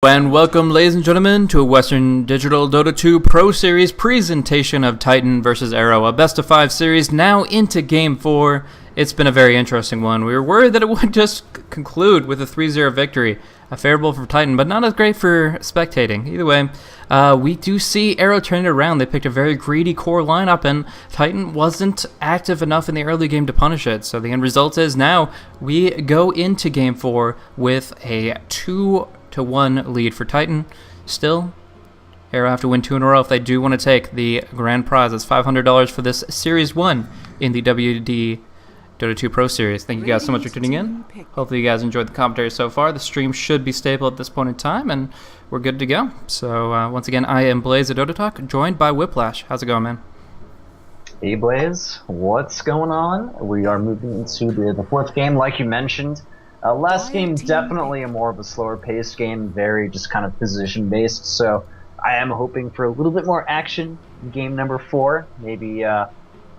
And welcome, ladies and gentlemen, to a Western Digital Dota 2 Pro Series presentation of Titan vs. Arrow, a best-of-5 series now into Game 4. It's been a very interesting one. We were worried that it would just conclude with a 3-0 victory, favorable for Titan, but not as great for spectating. Either way, we do see Arrow turn it around. They picked a very greedy core lineup, and Titan wasn't active enough in the early game to punish it. So the end result is now we go into Game 4 with a 2-1 lead for Titan. Still, Arrow have to win 2 in a row if they do want to take the grand prize. It's $500 for this Series 1 in the WD Dota 2 Pro Series. Thank you guys so much for tuning in. Hopefully you guys enjoyed the commentary so far. The stream should be stable at this point in time, and we're good to go. So once again, I am Blaze at Dota Talk, joined by Whiplash. How's it going, man? Hey Blaze, what's going on? We are moving into the fourth game, like you mentioned. Last game, definitely a more of a slower paced game, very just kind of position based, so I am hoping for a little bit more action in game number 4. Maybe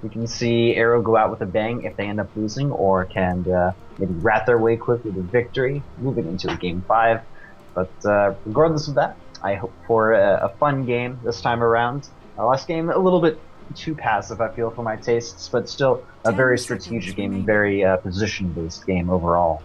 we can see Arrow go out with a bang if they end up losing, or can maybe rat their way quickly to victory, moving into a game 5. But regardless of that, I hope for a fun game this time around. Last game, a little bit too passive, I feel, for my tastes, but still a very strategic game, very position-based game overall.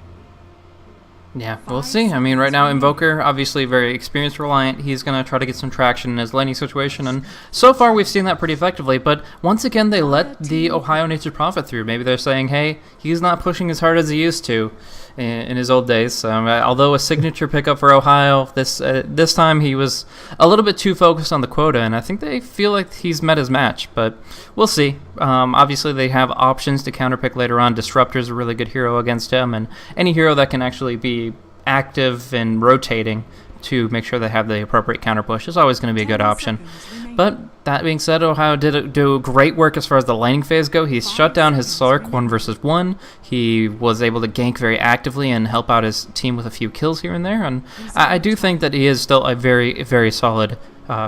Yeah, we'll see. I mean, right now, Invoker, obviously very experience reliant. He's going to try to get some traction in his laning situation, and so far we've seen that pretty effectively. But once again, they let the Ohio Nature Prophet through. Maybe they're saying, hey, he's not pushing as hard as he used to in his old days. Although a signature pickup for Ohio, this time he was a little bit too focused on the quota, and I think they feel like he's met his match, but we'll see. Obviously, they have options to counterpick later on. Disruptor's a really good hero against him, and any hero that can actually be active and rotating to make sure they have the appropriate counter push is always going to be a good option. But that being said, Ohio did do great work as far as the laning phase go. He shut down his Slark 1 versus 1. He was able to gank very actively and help out his team with a few kills here and there. And I do think that he is still a very, very solid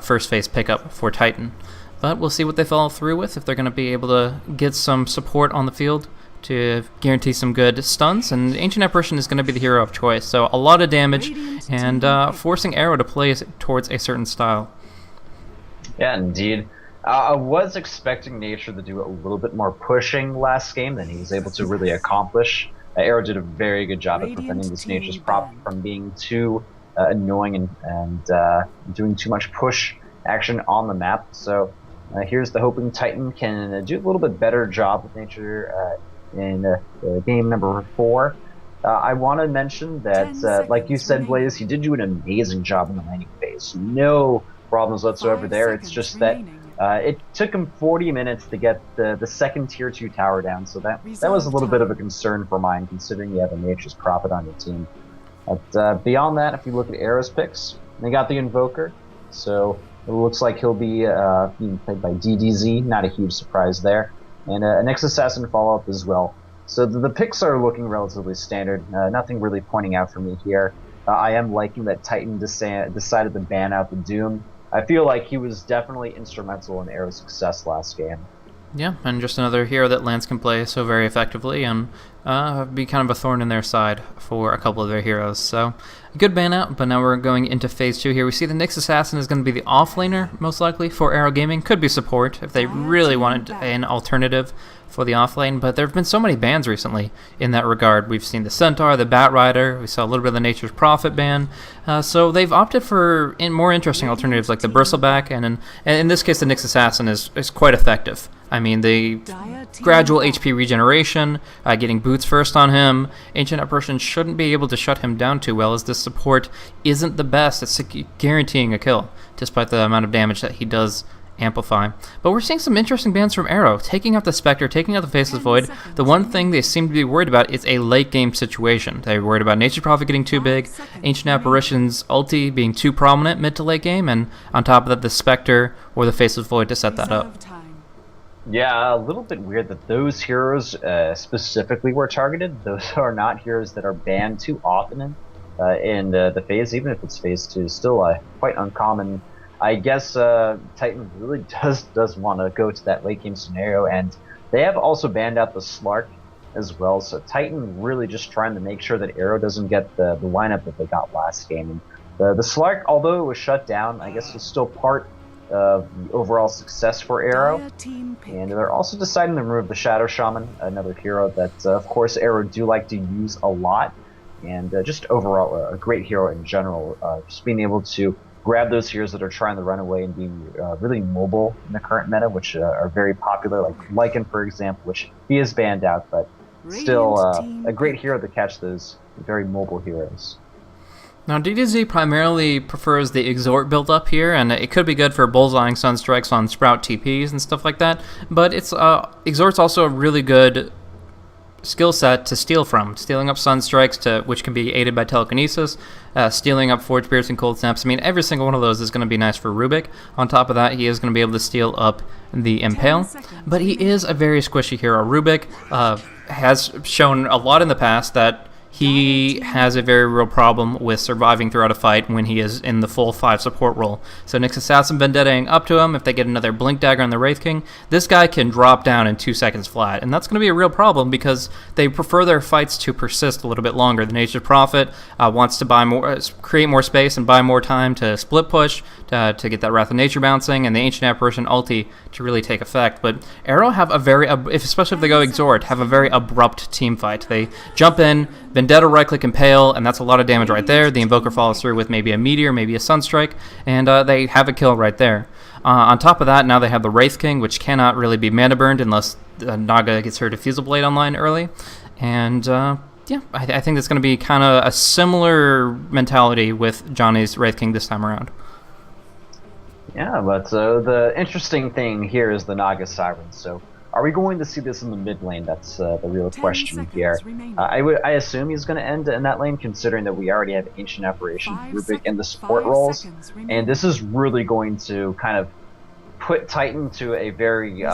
first phase pickup for Titan. But we'll see what they follow through with, if they're going to be able to get some support on the field to guarantee some good stuns, and Ancient Apparition is going to be the hero of choice, so a lot of damage, and forcing Arrow to play towards a certain style. Yeah, indeed. I was expecting Nature to do a little bit more pushing last game than he was able to really accomplish. Arrow did a very good job at preventing this Nature's Prop from being too annoying and doing too much push action on the map, so here's the hoping Titan can do a little bit better job with Nature in game number 4. I want to mention that, like you said, Blaze, he did do an amazing job in the laning phase. No problems whatsoever there. It's just that it took him 40 minutes to get the second tier 2 tower down, so that was a little bit of a concern for mine, considering you have a Nature's Prophet on your team. But beyond that, if you look at Arrow's picks, they got the Invoker, so it looks like he'll be being played by DDZ, not a huge surprise there. And a Nyx Assassin follow-up as well. So the picks are looking relatively standard. Nothing really pointing out for me here. I am liking that Titan decided to ban out the Doom. I feel like he was definitely instrumental in Arrow's success last game. Yeah, and just another hero that Lance can play so very effectively and be kind of a thorn in their side for a couple of their heroes. So, a good ban out, but now we're going into Phase 2 here. We see the Nyx Assassin is going to be the offlaner, most likely, for Arrow Gaming. Could be support if they really wanted an alternative for the offlane, but there have been so many bans recently in that regard. We've seen the Centaur, the Bat Rider, we saw a little bit of the Nature's Prophet ban, so they've opted for more interesting alternatives like the Bristleback, and in this case the Nyx Assassin is quite effective. I mean, the gradual HP regeneration, getting boots first on him, Ancient Apparition shouldn't be able to shut him down too well, as this support isn't the best at guaranteeing a kill, despite the amount of damage that he does amplify. But we're seeing some interesting bans from Arrow, taking out the Spectre, taking out the Faceless Void. The one thing they seem to be worried about is a late game situation. They're worried about Nature's Prophet getting too big, Ancient Apparition's ulti being too prominent mid to late game, and on top of that the Spectre or the Faceless Void to set that up. Yeah, a little bit weird that those heroes specifically were targeted. Those are not heroes that are banned too often in the phase, even if it's phase 2. Still quite uncommon. I guess Titan really does want to go to that late game scenario, and they have also banned out the Slark as well. So Titan really just trying to make sure that Arrow doesn't get the lineup that they got last game. And The Slark, although it was shut down, I guess was still part of the overall success for Arrow. And they're also deciding to remove the Shadow Shaman, another hero that, of course, Arrow do like to use a lot. And just overall, a great hero in general. Just being able to grab those heroes that are trying to run away and being really mobile in the current meta, which are very popular, like Lycan, for example, which he is banned out, but still a great hero to catch those very mobile heroes. Now, DDZ primarily prefers the Exhort build-up here, and it could be good for bullseyeing Sunstrikes on Sprout TPs and stuff like that, but Exhort's also a really good skill set to steal from, stealing up Sunstrikes, which can be aided by Telekinesis, stealing up Forge Pierce and Cold Snaps. I mean, every single one of those is going to be nice for Rubik. On top of that, he is going to be able to steal up the Impale, but he is a very squishy hero. Rubik has shown a lot in the past that he has a very real problem with surviving throughout a fight when he is in the full 5 support role. So Nyx Assassin Vendettaing up to him, if they get another Blink Dagger on the Wraith King, this guy can drop down in 2 seconds flat, and that's going to be a real problem because they prefer their fights to persist a little bit longer. The Nature's Prophet wants to buy more, create more space and buy more time to split push, to get that Wrath of Nature bouncing, and the Ancient Apparition ulti to really take effect. But Arrow have a very, especially if they go Exhort, have a very abrupt team fight. They jump in, Vendetta right-click Impale, and that's a lot of damage right there. The Invoker follows through with maybe a Meteor, maybe a Sunstrike, and they have a kill right there. On top of that, now they have the Wraith King, which cannot really be mana burned unless Naga gets her Diffusal Blade online early. And yeah, I think that's going to be kind of a similar mentality with Johnny's Wraith King this time around. Yeah, but the interesting thing here is the Naga Siren. So, are we going to see this in the mid lane? That's the real question here. I assume he's going to end in that lane, considering that we already have Ancient Apparition, Rubik in the support roles, and this is really going to kind of put Titan to a very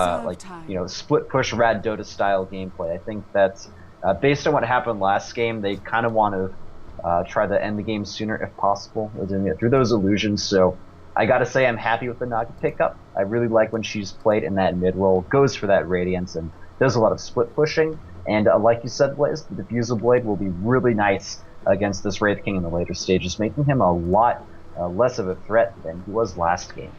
split push Rad Dota style gameplay. I think that based on what happened last game, they kind of want to try to end the game sooner if possible. They're doing it through those illusions. So I gotta say I'm happy with the Naga pickup. I really like when she's played in that mid role, goes for that Radiance, and does a lot of split pushing. And like you said, Blaze, the Diffusal Blade will be really nice against this Wraith King in the later stages, making him a lot less of a threat than he was last game.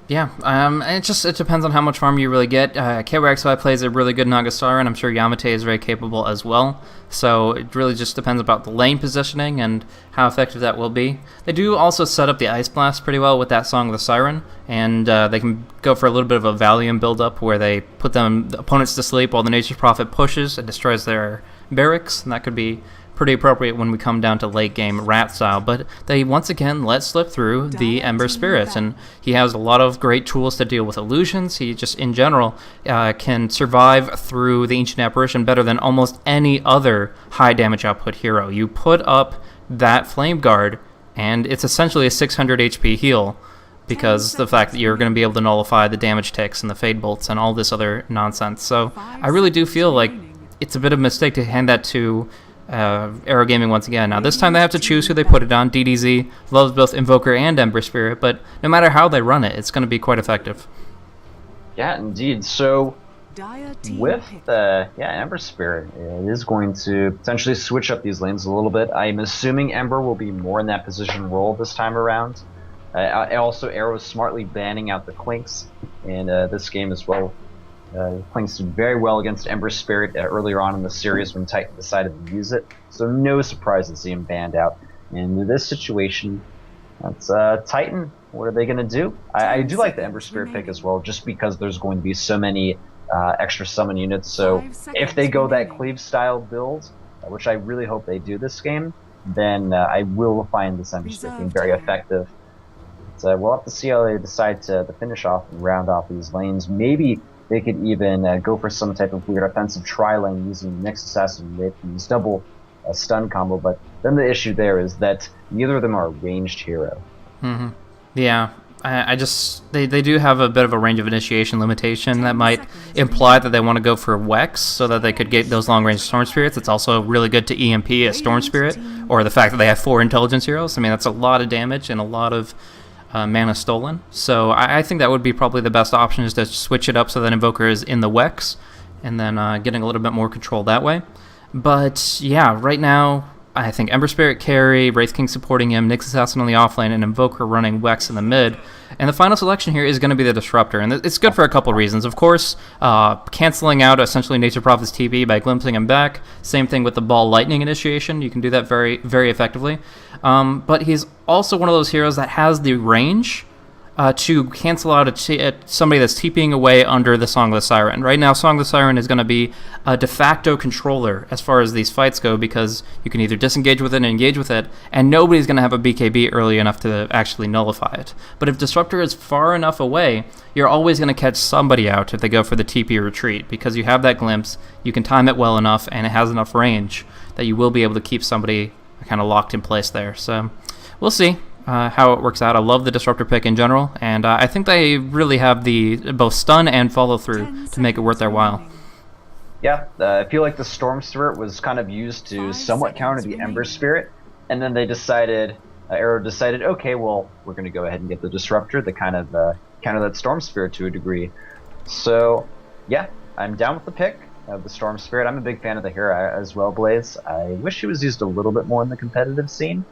Yeah, and it depends on how much farm you really get. KYXY plays a really good Naga Siren. I'm sure Yamate is very capable as well. So it really just depends about the lane positioning and how effective that will be. They do also set up the Ice Blast pretty well with that Song of the Siren, and they can go for a little bit of a Valium build-up where they put the opponents to sleep while the Nature's Prophet pushes and destroys their barracks, and that could be pretty appropriate when we come down to late game rat style. But they once again let slip through the Ember Spirit, and he has a lot of great tools to deal with illusions. He just in general can survive through the Ancient Apparition better than almost any other high damage output hero. You put up that Flame Guard and it's essentially a 600 HP heal, because the fact that you're going to be able to nullify the damage ticks and the Fade Bolts and all this other nonsense. So I really do feel like it's a bit of a mistake to hand that to Arrow Gaming once again. Now this time they have to choose who they put it on. DDZ loves both Invoker and Ember Spirit, but no matter how they run it, it's going to be quite effective. Yeah, indeed. So with Ember Spirit, it is going to potentially switch up these lanes a little bit. I'm assuming Ember will be more in that position role this time around. Also, Arrow is smartly banning out the Clinks in this game as well. Clinks did very well against Ember Spirit earlier on in the series when Titan decided to use it, so no surprise to see him banned out. And in this situation, that's Titan. What are they going to do? I do like the Ember Spirit pick as well, just because there's going to be so many extra summon units. So if they go that Cleave style build, which I really hope they do this game, then I will find this Ember Spirit being very effective. So we'll have to see how they decide to finish off and round off these lanes. Maybe they could even go for some type of weird offensive tri-lane using Nyx Assassin with these double stun combo, but then the issue there is that neither of them are a ranged hero. Mm-hmm. Yeah, they do have a bit of a range of initiation limitation that might imply that they want to go for Wex so that they could get those long-range Storm Spirits. It's also really good to EMP a Storm Spirit, or the fact that they have 4 intelligence heroes. I mean, that's a lot of damage and a lot of mana stolen. So I think that would be probably the best option, is to switch it up so that Invoker is in the Wex, and then getting a little bit more control that way. But yeah, right now, I think Ember Spirit carry, Wraith King supporting him, Nyx Assassin on the offlane, and Invoker running Wex in the mid. And the final selection here is going to be the Disruptor, and it's good for a couple reasons. Of course, canceling out essentially Nature Prophet's TP by glimpsing him back. Same thing with the Ball Lightning initiation. You can do that very, very effectively. But he's also one of those heroes that has the range to cancel out somebody that's TPing away under the Song of the Siren. Right now, Song of the Siren is going to be a de facto controller as far as these fights go, because you can either disengage with it and engage with it, and nobody's going to have a BKB early enough to actually nullify it. But if Disruptor is far enough away, you're always going to catch somebody out if they go for the TP retreat, because you have that glimpse, you can time it well enough, and it has enough range that you will be able to keep somebody kind of locked in place there. So we'll see how it works out. I love the Disruptor pick in general, and I think they really have the both stun and follow through to make it worth their while. Yeah, I feel like the Storm Spirit was kind of used to somewhat counter the Ember Spirit, and then they decided, Arrow decided, okay, well, we're going to go ahead and get the Disruptor to kind of counter that Storm Spirit to a degree. So, yeah, I'm down with the pick of the Storm Spirit. I'm a big fan of the hero as well, Blaze. I wish he was used a little bit more in the competitive scene.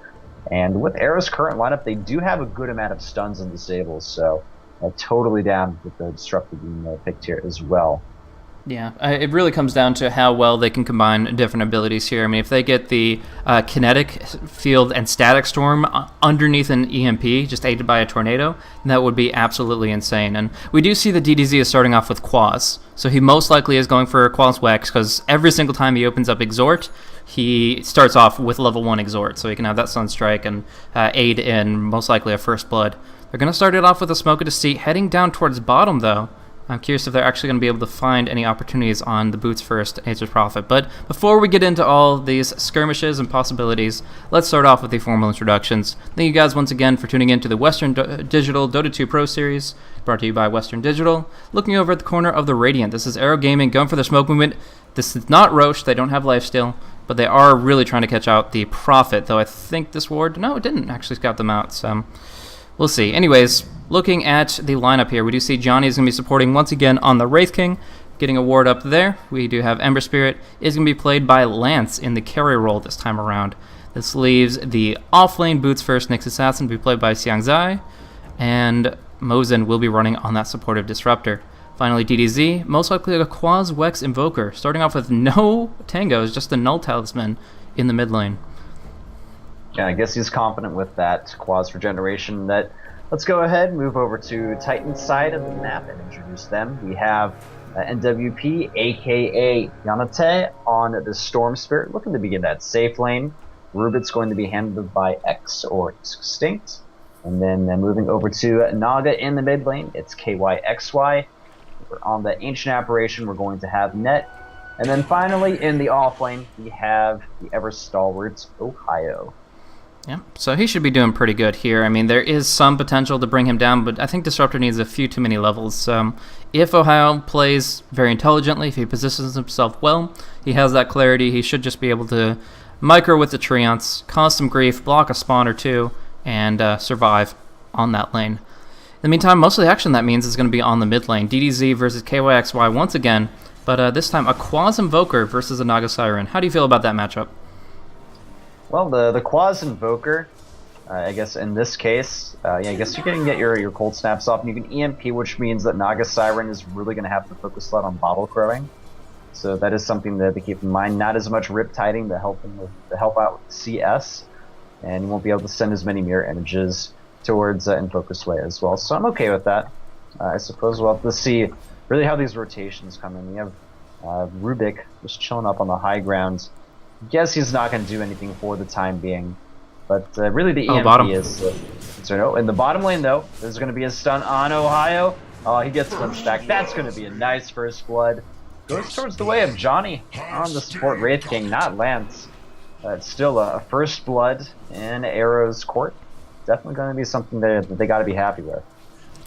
And with Arrow's current lineup, they do have a good amount of stuns and disables, so totally down with the Disruptor being picked here as well. Yeah, it really comes down to how well they can combine different abilities here. I mean, if they get the Kinetic Field and Static Storm underneath an EMP, just aided by a Tornado, that would be absolutely insane. And we do see the DDZ is starting off with Quaz, so he most likely is going for Quaz Wex, because every single time he opens up Exhort, he starts off with level 1 Exhort, so he can have that Sunstrike and aid in most likely a First Blood. They're going to start it off with a Smoke of Deceit, heading down towards bottom, though. I'm curious if they're actually going to be able to find any opportunities on the Boots first, Nature's Prophet. But before we get into all these skirmishes and possibilities, let's start off with the formal introductions. Thank you guys once again for tuning in to the Western Digital Dota 2 Pro Series, brought to you by Western Digital. Looking over at the corner of the Radiant, this is Arrow Gaming going for the smoke movement. This is not Roche, they don't have lifesteal, but they are really trying to catch out the Prophet, though I think this ward, no, it didn't actually scout them out, so we'll see. Anyways, looking at the lineup here, we do see Johnny is going to be supporting once again on the Wraith King, getting a ward up there. We do have Ember Spirit is going to be played by Lance in the carry role this time around. This leaves the offlane Boots first Nyx Assassin to be played by Xiang Zai, and Mozen will be running on that supportive Disruptor. Finally, DDZ, most likely a Quaz Wex Invoker, starting off with no tangos, just a Null Talisman in the mid lane. Yeah, I guess he's confident with that Quaz Regeneration. Let's go ahead and move over to Titan's side of the map and introduce them. We have NWP, aka Yanate, on the Storm Spirit, looking to begin that safe lane. Rubit's going to be handled by X or Extinct. And then moving over to Naga in the mid lane, it's KYXY. On the Ancient Apparition, we're going to have Net. And then finally, in the off lane, we have the ever stalwart Ohio. Yeah, so he should be doing pretty good here. I mean, there is some potential to bring him down, but I think Disruptor needs a few too many levels. If Ohio plays very intelligently, if he positions himself well, he has that clarity, he should just be able to micro with the Treants, cause some grief, block a spawn or two, and survive on that lane. In the meantime, most of the action that means is going to be on the mid lane. DDZ versus KYXY once again, but this time a Quaz Invoker versus a Naga Siren. How do you feel about that matchup? Well, the Quaz Invoker, I guess in this case, yeah, I guess you can get your cold snaps off, and you can EMP, which means that Naga Siren is really going to have to focus a lot on bottle crowing. So that is something to keep in mind. Not as much Riptiding to help out CS, and you won't be able to send as many mirror images towards in focus way as well. So I'm okay with that. I suppose we'll have to see really how these rotations come in. We have Rubik just chilling up on the high ground. Guess he's not going to do anything for the time being, but really the EMP bottom. is so no. In the bottom lane though, there's going to be a stun on Ohio. Oh, he gets glimpsed back. That's going to be a nice first blood. Goes towards the way of Johnny on the support Wraith King, not Lance. It's still a first blood in Arrow's court. Definitely going to be something that they got to be happy with.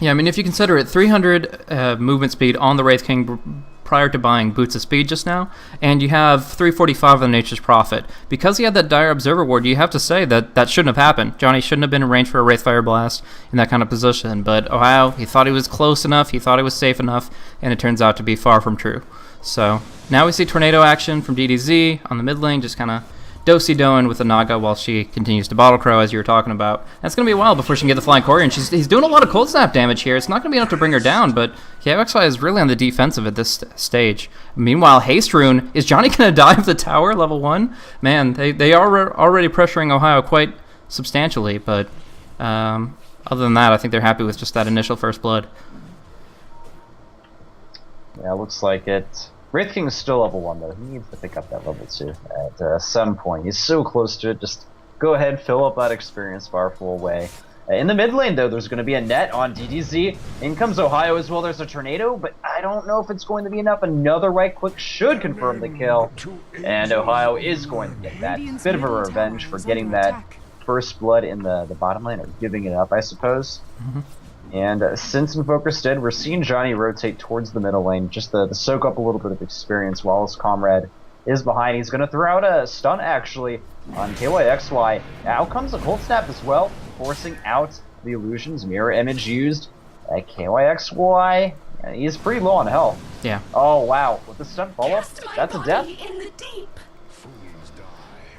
Yeah, I mean, if you consider it, 300 movement speed on the Wraith King prior to buying Boots of Speed just now, and you have 345 of the Nature's Prophet. Because he had that Dire Observer ward, you have to say that that shouldn't have happened. Johnny shouldn't have been in range for a Wraith Fire Blast in that kind of position, but Ohio, he thought he was close enough, he thought he was safe enough, and it turns out to be far from true. So now we see Tornado action from DDZ on the mid lane, just kind of do-si doing with the Naga while she continues to Bottle Crow, as you were talking about. That's going to be a while before she can get the Flying Courier, and he's doing a lot of Cold Snap damage here. It's not going to be enough to bring her down, but KYXY is really on the defensive at this stage. Meanwhile, Haste Rune, is Johnny going to dive the tower, level 1? Man, they are already pressuring Ohio quite substantially, but other than that, I think they're happy with just that initial first blood. Yeah, looks like it. Wraith King is still level 1, though. He needs to pick up that level 2 at some point. He's so close to it. Just go ahead, fill up that experience bar full way. In the mid lane, though, there's going to be a net on DDZ. In comes Ohio as well. There's a tornado, but I don't know if it's going to be enough. Another right click should confirm the kill. And Ohio is going to get that bit of a revenge for getting that first blood in the bottom lane, or giving it up, I suppose. And since Invoker's dead, we're seeing Johnny rotate towards the middle lane, just to soak up a little bit of experience while his comrade is behind. He's going to throw out a stun, actually, on KYXY. Out comes a Cold Snap as well, forcing out the illusions. Mirror image used. KYXY, he's pretty low on health. Yeah. Oh, wow. With the stun follow-up, that's a death.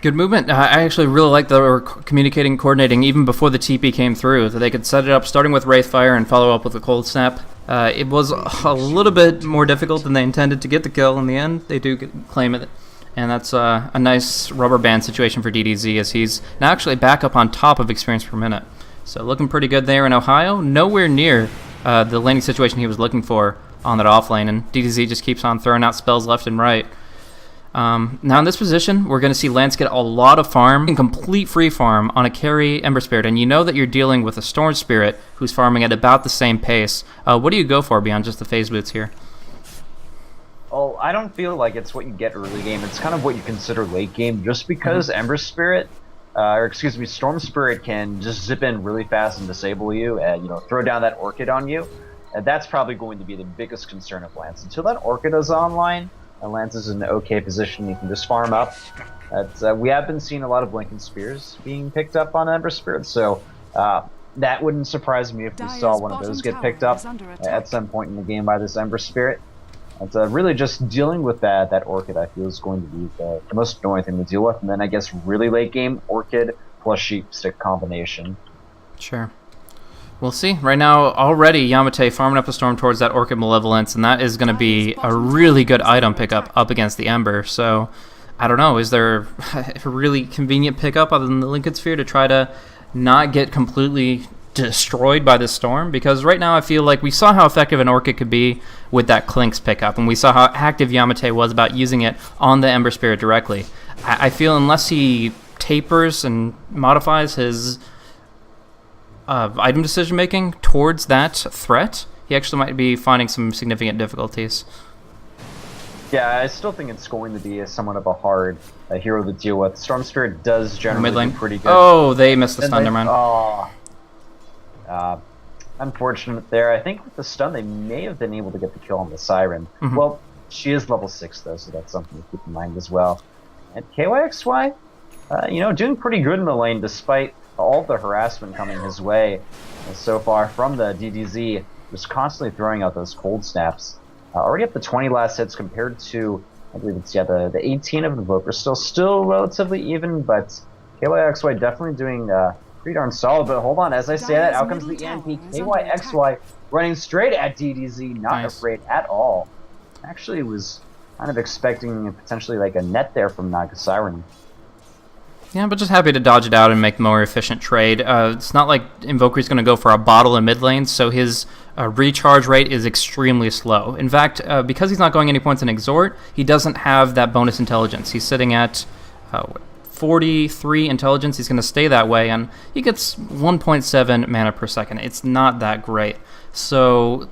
Good movement. I actually really like that they were communicating, coordinating even before the TP came through. That they could set it up, starting with Wraithfire and follow up with a Cold Snap. It was a little bit more difficult than they intended to get the kill in the end. They do claim it, and that's a nice rubber band situation for DDZ, as he's now actually back up on top of experience per minute. So looking pretty good there in Ohio. Nowhere near the laning situation he was looking for on that off lane, and DDZ just keeps on throwing out spells left and right. Now in this position, we're going to see Lance get a lot of farm, and complete free farm on a carry Ember Spirit, and you know that you're dealing with a Storm Spirit who's farming at about the same pace. What do you go for beyond just the phase boots here? Well, I don't feel like it's what you get early game. It's kind of what you consider late game, just because Ember Spirit, or excuse me, Storm Spirit can just zip in really fast and disable you, and throw down that Orchid on you. And that's probably going to be the biggest concern of Lance. Until that Orchid is online, Lance is in an okay position. You can just farm up. We have been seeing a lot of Blinking Spears being picked up on Ember Spirit, so that wouldn't surprise me if we saw one of those get picked up at some point in the game by this Ember Spirit. It's really just dealing with that Orchid, I feel, is going to be the most annoying thing to deal with. And then I guess really late game, Orchid plus Sheep Stick combination. Sure. We'll see. Right now, already Yamate farming up a storm towards that Orchid Malevolence, and that is going to be a really good item pickup up against the Ember. So, I don't know. Is there a really convenient pickup other than the Lincoln Sphere to try to not get completely destroyed by this storm? Because right now I feel like we saw how effective an Orchid could be with that Clinks pickup, and we saw how active Yamate was about using it on the Ember Spirit directly. I feel unless he tapers and modifies his item decision making towards that threat, he actually might be finding some significant difficulties. Yeah, I still think it's going to be somewhat of a hard hero to deal with. Storm Spirit does generally do pretty good. Oh, they missed the stun, never mind. Unfortunate there. I think with the stun, they may have been able to get the kill on the Siren. Well, she is level 6, though, so that's something to keep in mind as well. And KYXY, doing pretty good in the lane, despite all the harassment coming his way so far from the DDZ, just constantly throwing out those Cold Snaps. Already up to 20 last hits compared to, I believe it's, the 18 of Invoker. Still relatively even, but KYXY definitely doing pretty darn solid. But hold on, as I say that, out comes the EMP. KYXY running straight at DDZ, not afraid at all. Actually was kind of expecting potentially like a net there from Naga Siren. Yeah, but just happy to dodge it out and make the more efficient trade. It's not like Invoker's going to go for a bottle in mid lane, so his recharge rate is extremely slow. In fact, because he's not going any points in Exhort, he doesn't have that bonus intelligence. He's sitting at 43 intelligence. He's going to stay that way, and he gets 1.7 mana per second. It's not that great. So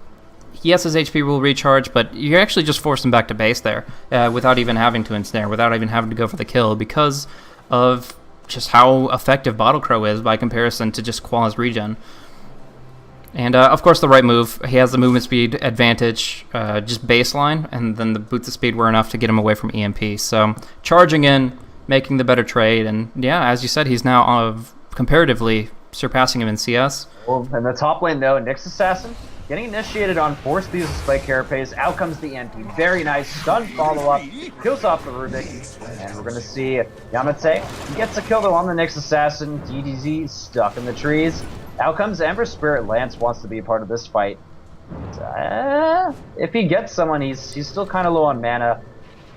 yes, his HP will recharge, but you're actually just forcing him back to base there without even having to ensnare, without even having to go for the kill, because of just how effective Bottle Crow is by comparison to just Qual's regen. And of course the right move, he has the movement speed advantage, just baseline, and then the boots of speed were enough to get him away from EMP. So charging in, making the better trade, and yeah, as you said, he's now comparatively surpassing him in CS. Well, in the top lane though, Nyx Assassin getting initiated on, force these spike carapace. Out comes the NP. Very nice stun follow-up. Kills off the Rubik. And we're going to see Yamate. He gets a kill though on the next assassin. DDZ stuck in the trees. Out comes Ember Spirit. Lance wants to be a part of this fight. If he gets someone, he's still kind of low on mana.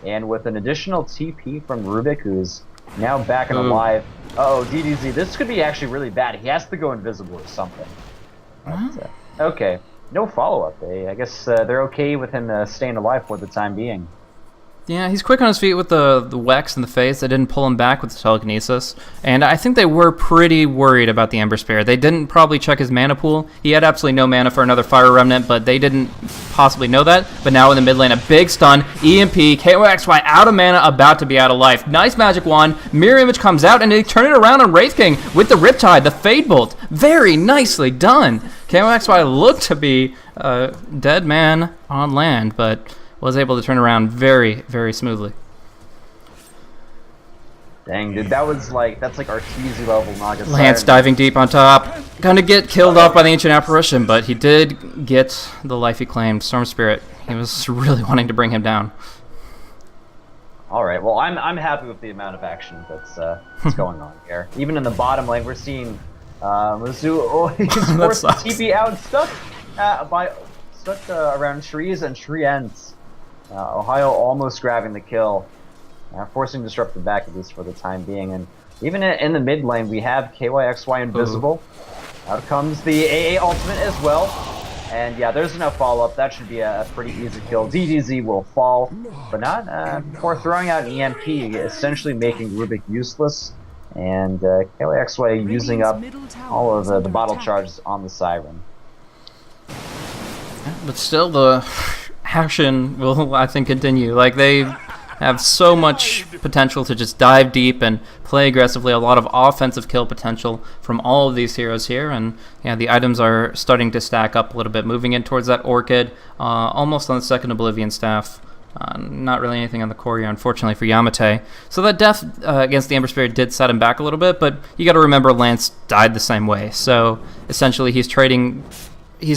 And with an additional TP from Rubik, who's now back and alive. Uh-oh, DDZ. This could be actually really bad. He has to go invisible or something. But, okay. No follow-up. I guess they're okay with him staying alive for the time being. Yeah, he's quick on his feet with the Wex in the face. They didn't pull him back with the telekinesis. And I think they were pretty worried about the Ember Spirit. They didn't probably check his mana pool. He had absolutely no mana for another Fire Remnant, but they didn't possibly know that. But now in the mid lane, a big stun. EMP, KOXY out of mana, about to be out of life. Nice magic wand. Mirror Image comes out, and they turn it around on Wraith King with the Riptide, the Fade Bolt. Very nicely done. KOXY looked to be a dead man on land, but was able to turn around very, very smoothly. Dang, dude, that's like Arteezy level Naga. Lance diving deep on top. Gonna get killed off by the Ancient Apparition, but he did get the life he claimed. Storm Spirit, he was really wanting to bring him down. Alright, well, I'm happy with the amount of action that's going on here. Even in the bottom lane, we're seeing Mizzou, he's forced to TP out, stuck around trees and tree ends. Ohio almost grabbing the kill, forcing Disruptive back at least for the time being. And even in the mid lane, we have KYXY invisible. Out comes the AA ultimate as well. And yeah, there's enough follow-up. That should be a pretty easy kill. DDZ will fall, but not before throwing out an EMP, essentially making Rubik useless. And KYXY using up all of the bottle charges on the Siren. But still, the action will, I think, continue. Like, they have so much potential to just dive deep and play aggressively. A lot of offensive kill potential from all of these heroes here, and yeah, the items are starting to stack up a little bit, moving in towards that Orchid, almost on the second Oblivion Staff. Not really anything on the core here, unfortunately, for Yamate. So that death against the Ember Spirit did set him back a little bit, but you got to remember Lance died the same way. So essentially, he's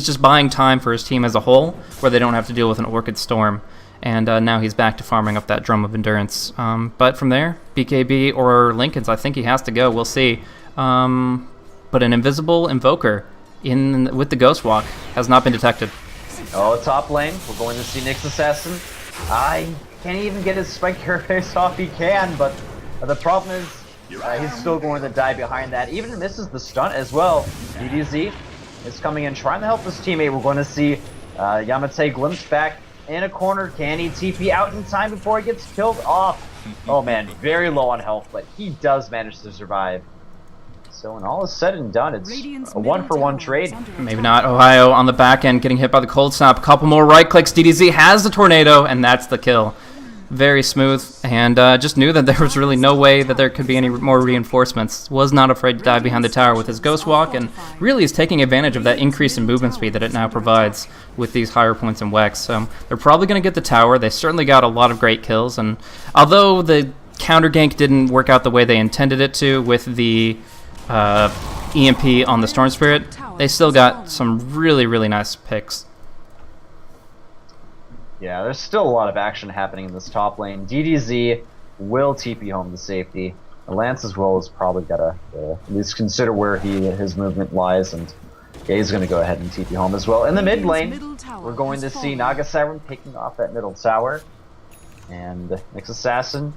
just buying time for his team as a whole, where they don't have to deal with an Orchid Storm. And now he's back to farming up that Drum of Endurance. But from there, BKB or Lincoln's, I think he has to go. We'll see. But an Invisible Invoker with the Ghost Walk has not been detected. Oh, top lane. We're going to see Nyx Assassin. I can't even get his Spike Carapace off. He can, but the problem is he's still going to die behind that. Even misses the stun as well. DDZ is coming in, trying to help his teammate. We're going to see Yamate glimpse back in a corner. Can he TP out in time before he gets killed off? Oh man, very low on health, but he does manage to survive. So when all is said and done, it's a one-for-one trade. Maybe not. Ohio on the back end getting hit by the Cold Snap. A couple more right clicks. DDZ has the Tornado, and that's the kill. Very smooth, and just knew that there was really no way that there could be any more reinforcements. Was not afraid to dive behind the tower with his Ghost Walk, and really is taking advantage of that increase in movement speed that it now provides with these higher points in Wex. So they're probably going to get the tower. They certainly got a lot of great kills, and although the counter gank didn't work out the way they intended it to with the EMP on the Storm Spirit, they still got some really, really nice picks. Yeah, there's still a lot of action happening in this top lane. DDZ will TP home to safety. Lance as well has probably got to at least consider where his movement lies, and yeah, he's going to go ahead and TP home as well. In the mid lane, we're going to see Naga Siren picking off that middle tower, and Nyx Assassin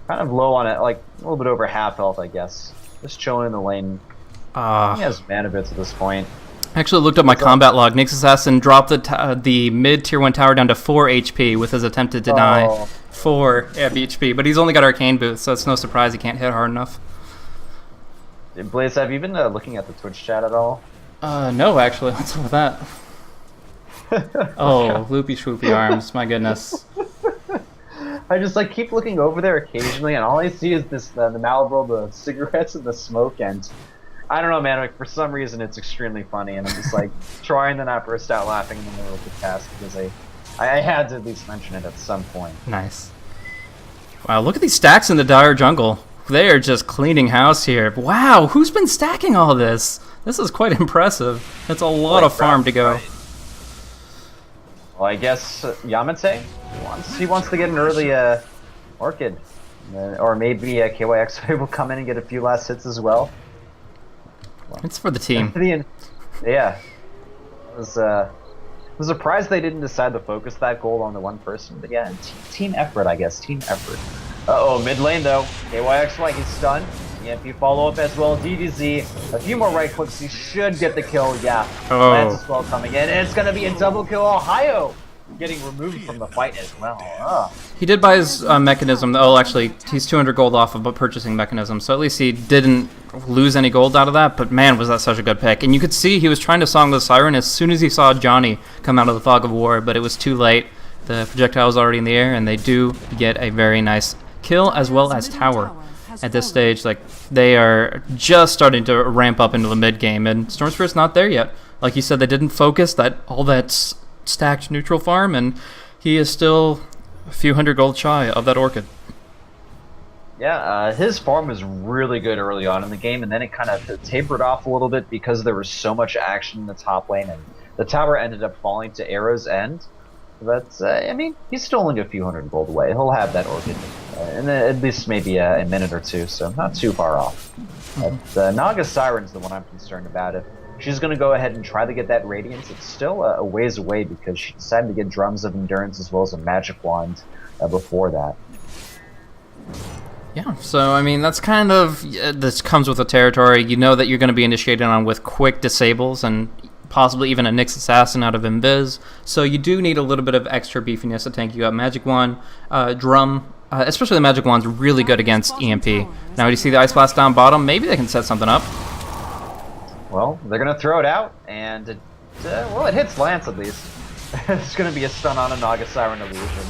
kind of low on it, like a little bit over half health, I guess. Just chilling in the lane. He has mana bits at this point. I actually looked up my combat log. Nyx Assassin dropped the mid tier 1 tower down to 4 HP with his attempt to deny 4 HP, but he's only got Arcane Boost, so it's no surprise he can't hit hard enough. Blaze, have you been looking at the Twitch chat at all? No, actually. What's up with that? Oh, loopy swoopy arms, my goodness. I just keep looking over there occasionally, and all I see is this the Marlboro, the cigarettes, and the smoke, and I don't know, man. For some reason, it's extremely funny, and I'm just trying to not burst out laughing in the middle of the cast because I had to at least mention it at some point. Nice. Wow, look at these stacks in the Dire Jungle. They are just cleaning house here. Wow, who's been stacking all this? This is quite impressive. It's a lot of farm to go. Well, I guess Yamate wants to get an early Orchid. Or maybe KYX will come in and get a few last hits as well. It's for the team. Yeah. I was surprised they didn't decide to focus that gold on the one person. But yeah, team effort, I guess. Team effort. Uh-oh, mid lane though. KYXY, he's stunned. EMP follow-up as well. DDZ, a few more right clicks. He should get the kill. Yeah. Oh. Lance as well coming in. And it's going to be a double kill. Ohio getting removed from the fight as well. He did buy his mechanism. Oh, actually, he's 200 gold off of a purchasing mechanism, so at least he didn't lose any gold out of that, but man, was that such a good pick. And you could see he was trying to song the Siren as soon as he saw Johnny come out of the fog of war, but it was too late. The projectile was already in the air, and they do get a very nice kill as well as tower. At this stage, like, they are just starting to ramp up into the mid game, and Storm Spirit's not there yet. Like you said, they didn't focus all that stacked neutral farm, and he is still a few hundred gold shy of that Orchid. Yeah, his farm was really good early on in the game, and then it kind of tapered off a little bit because there was so much action in the top lane, and the tower ended up falling to Arrow's end. But, I mean, he's still only a few hundred gold away. He'll have that Orchid in at least maybe a minute or two, so not too far off. But, Naga Siren's the one I'm concerned about. If she's going to go ahead and try to get that Radiance, it's still a ways away because she decided to get Drums of Endurance as well as a Magic Wand before that. Yeah, so, I mean, that's kind of, this comes with the territory. You know that you're going to be initiated on with quick disables and possibly even a Nyx Assassin out of Invis. So you do need a little bit of extra beefiness to tank. You got Magic Wand, Drum, especially the Magic Wand's really good against EMP. Now, you see the Ice Blast down bottom? Maybe they can set something up. Well, they're going to throw it out, and it hits Lance at least. It's going to be a stun on a Naga Siren illusion.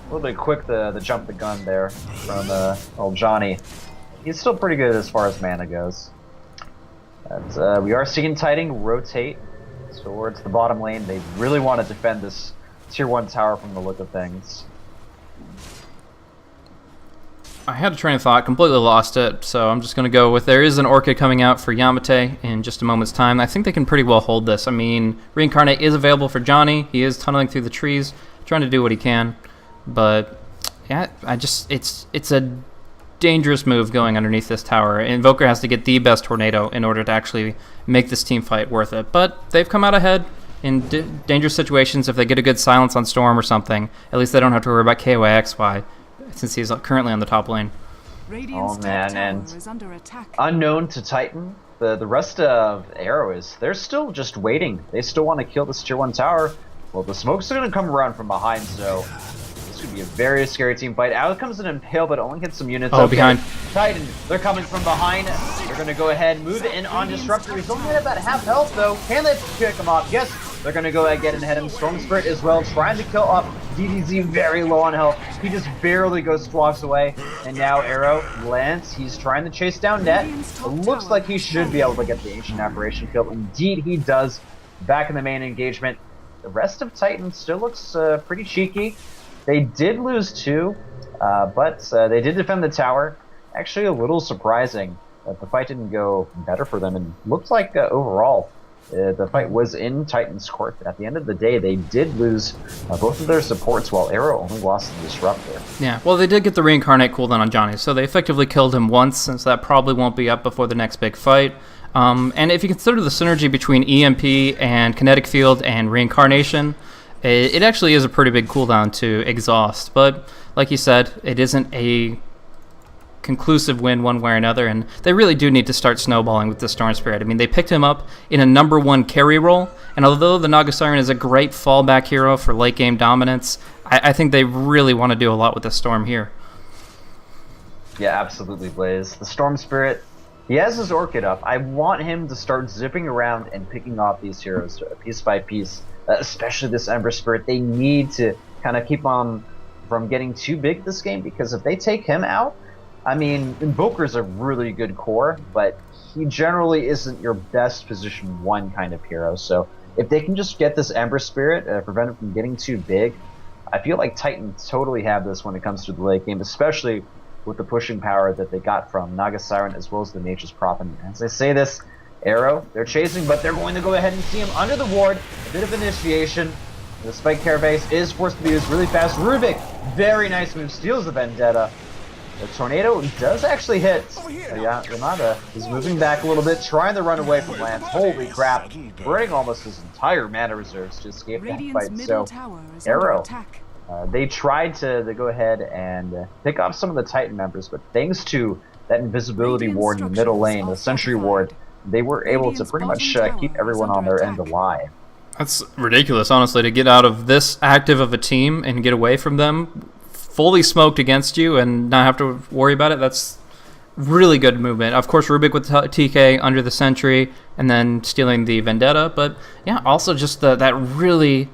A little bit quick the jump the gun there from old Johnny. He's still pretty good as far as mana goes. But, we are seeing Titan rotate towards the bottom lane. They really want to defend this tier 1 tower from the look of things. I had a train of thought, completely lost it, so I'm just going to go with there is an Orchid coming out for Yamate in just a moment's time. I think they can pretty well hold this. I mean, Reincarnate is available for Johnny. He is tunneling through the trees, trying to do what he can. But, yeah, it's a dangerous move going underneath this tower. Invoker has to get the best Tornado in order to actually make this team fight worth it. But they've come out ahead in dangerous situations. If they get a good silence on Storm or something, at least they don't have to worry about KYXY, since he's currently on the top lane. Oh man, and unknown to Titan, the rest of Arrow they're still just waiting. They still want to kill this tier 1 tower. Well, the smokes are going to come around from behind, so this could be a very scary team fight. Out comes an Impale, but only hits some units. Oh, okay. Behind. Titan, they're coming from behind. They're going to go ahead and move in on Disruptor. He's only at about half health, though. Can they pick him off? Yes, they're going to go ahead and get ahead of him. Storm Spirit as well, trying to kill off DDZ, very low on health. He just barely walks away. And now Arrow, Lance, he's trying to chase down Net. It looks like he should be able to get the Ancient Apparition kill. Indeed, he does. Back in the main engagement. The rest of Titan still looks pretty cheeky. They did lose 2, but they did defend the tower. Actually, a little surprising that the fight didn't go better for them. And looked like overall the fight was in Titan's court. But at the end of the day, they did lose both of their supports, while Arrow only lost the Disruptor. Yeah, well, they did get the Reincarnate cooldown on Johnny, so they effectively killed him once, since that probably won't be up before the next big fight. And if you consider the synergy between EMP and Kinetic Field and Reincarnation, it actually is a pretty big cooldown to exhaust. But like you said, it isn't a conclusive win one way or another, and they really do need to start snowballing with the Storm Spirit. I mean, they picked him up in a #1 carry role, and although the Naga Siren is a great fallback hero for late game dominance, I think they really want to do a lot with the Storm here. Yeah, absolutely, Blaze. The Storm Spirit, he has his Orchid up. I want him to start zipping around and picking off these heroes piece by piece, especially this Ember Spirit. They need to kind of keep on from getting too big this game, because if they take him out, I mean, Invoker's a really good core, but he generally isn't your best position 1 kind of hero. So if they can just get this Ember Spirit, prevent him from getting too big, I feel like Titans totally have this when it comes to the late game, especially with the pushing power that they got from Naga Siren as well as the Nature's Prophet. And as I say this, Arrow, they're chasing, but they're going to go ahead and see him under the ward. A bit of initiation. The Spike Carapace is forced to be used really fast. Rubik, very nice move, steals the Vendetta. The Tornado does actually hit. Yeah, Yamada is moving back a little bit, trying to run away from Lance. Holy crap, burning almost his entire mana reserves to escape that fight. So, Arrow, they tried to go ahead and pick off some of the Titan members, but thanks to that invisibility ward in the middle lane, the Sentry ward, they were able to pretty much keep everyone on their end alive. That's ridiculous, honestly, to get out of this active of a team and get away from them, fully smoked against you, and not have to worry about it. That's really good movement. Of course, Rubik with TK under the Sentry, and then stealing the Vendetta, but yeah, also just that really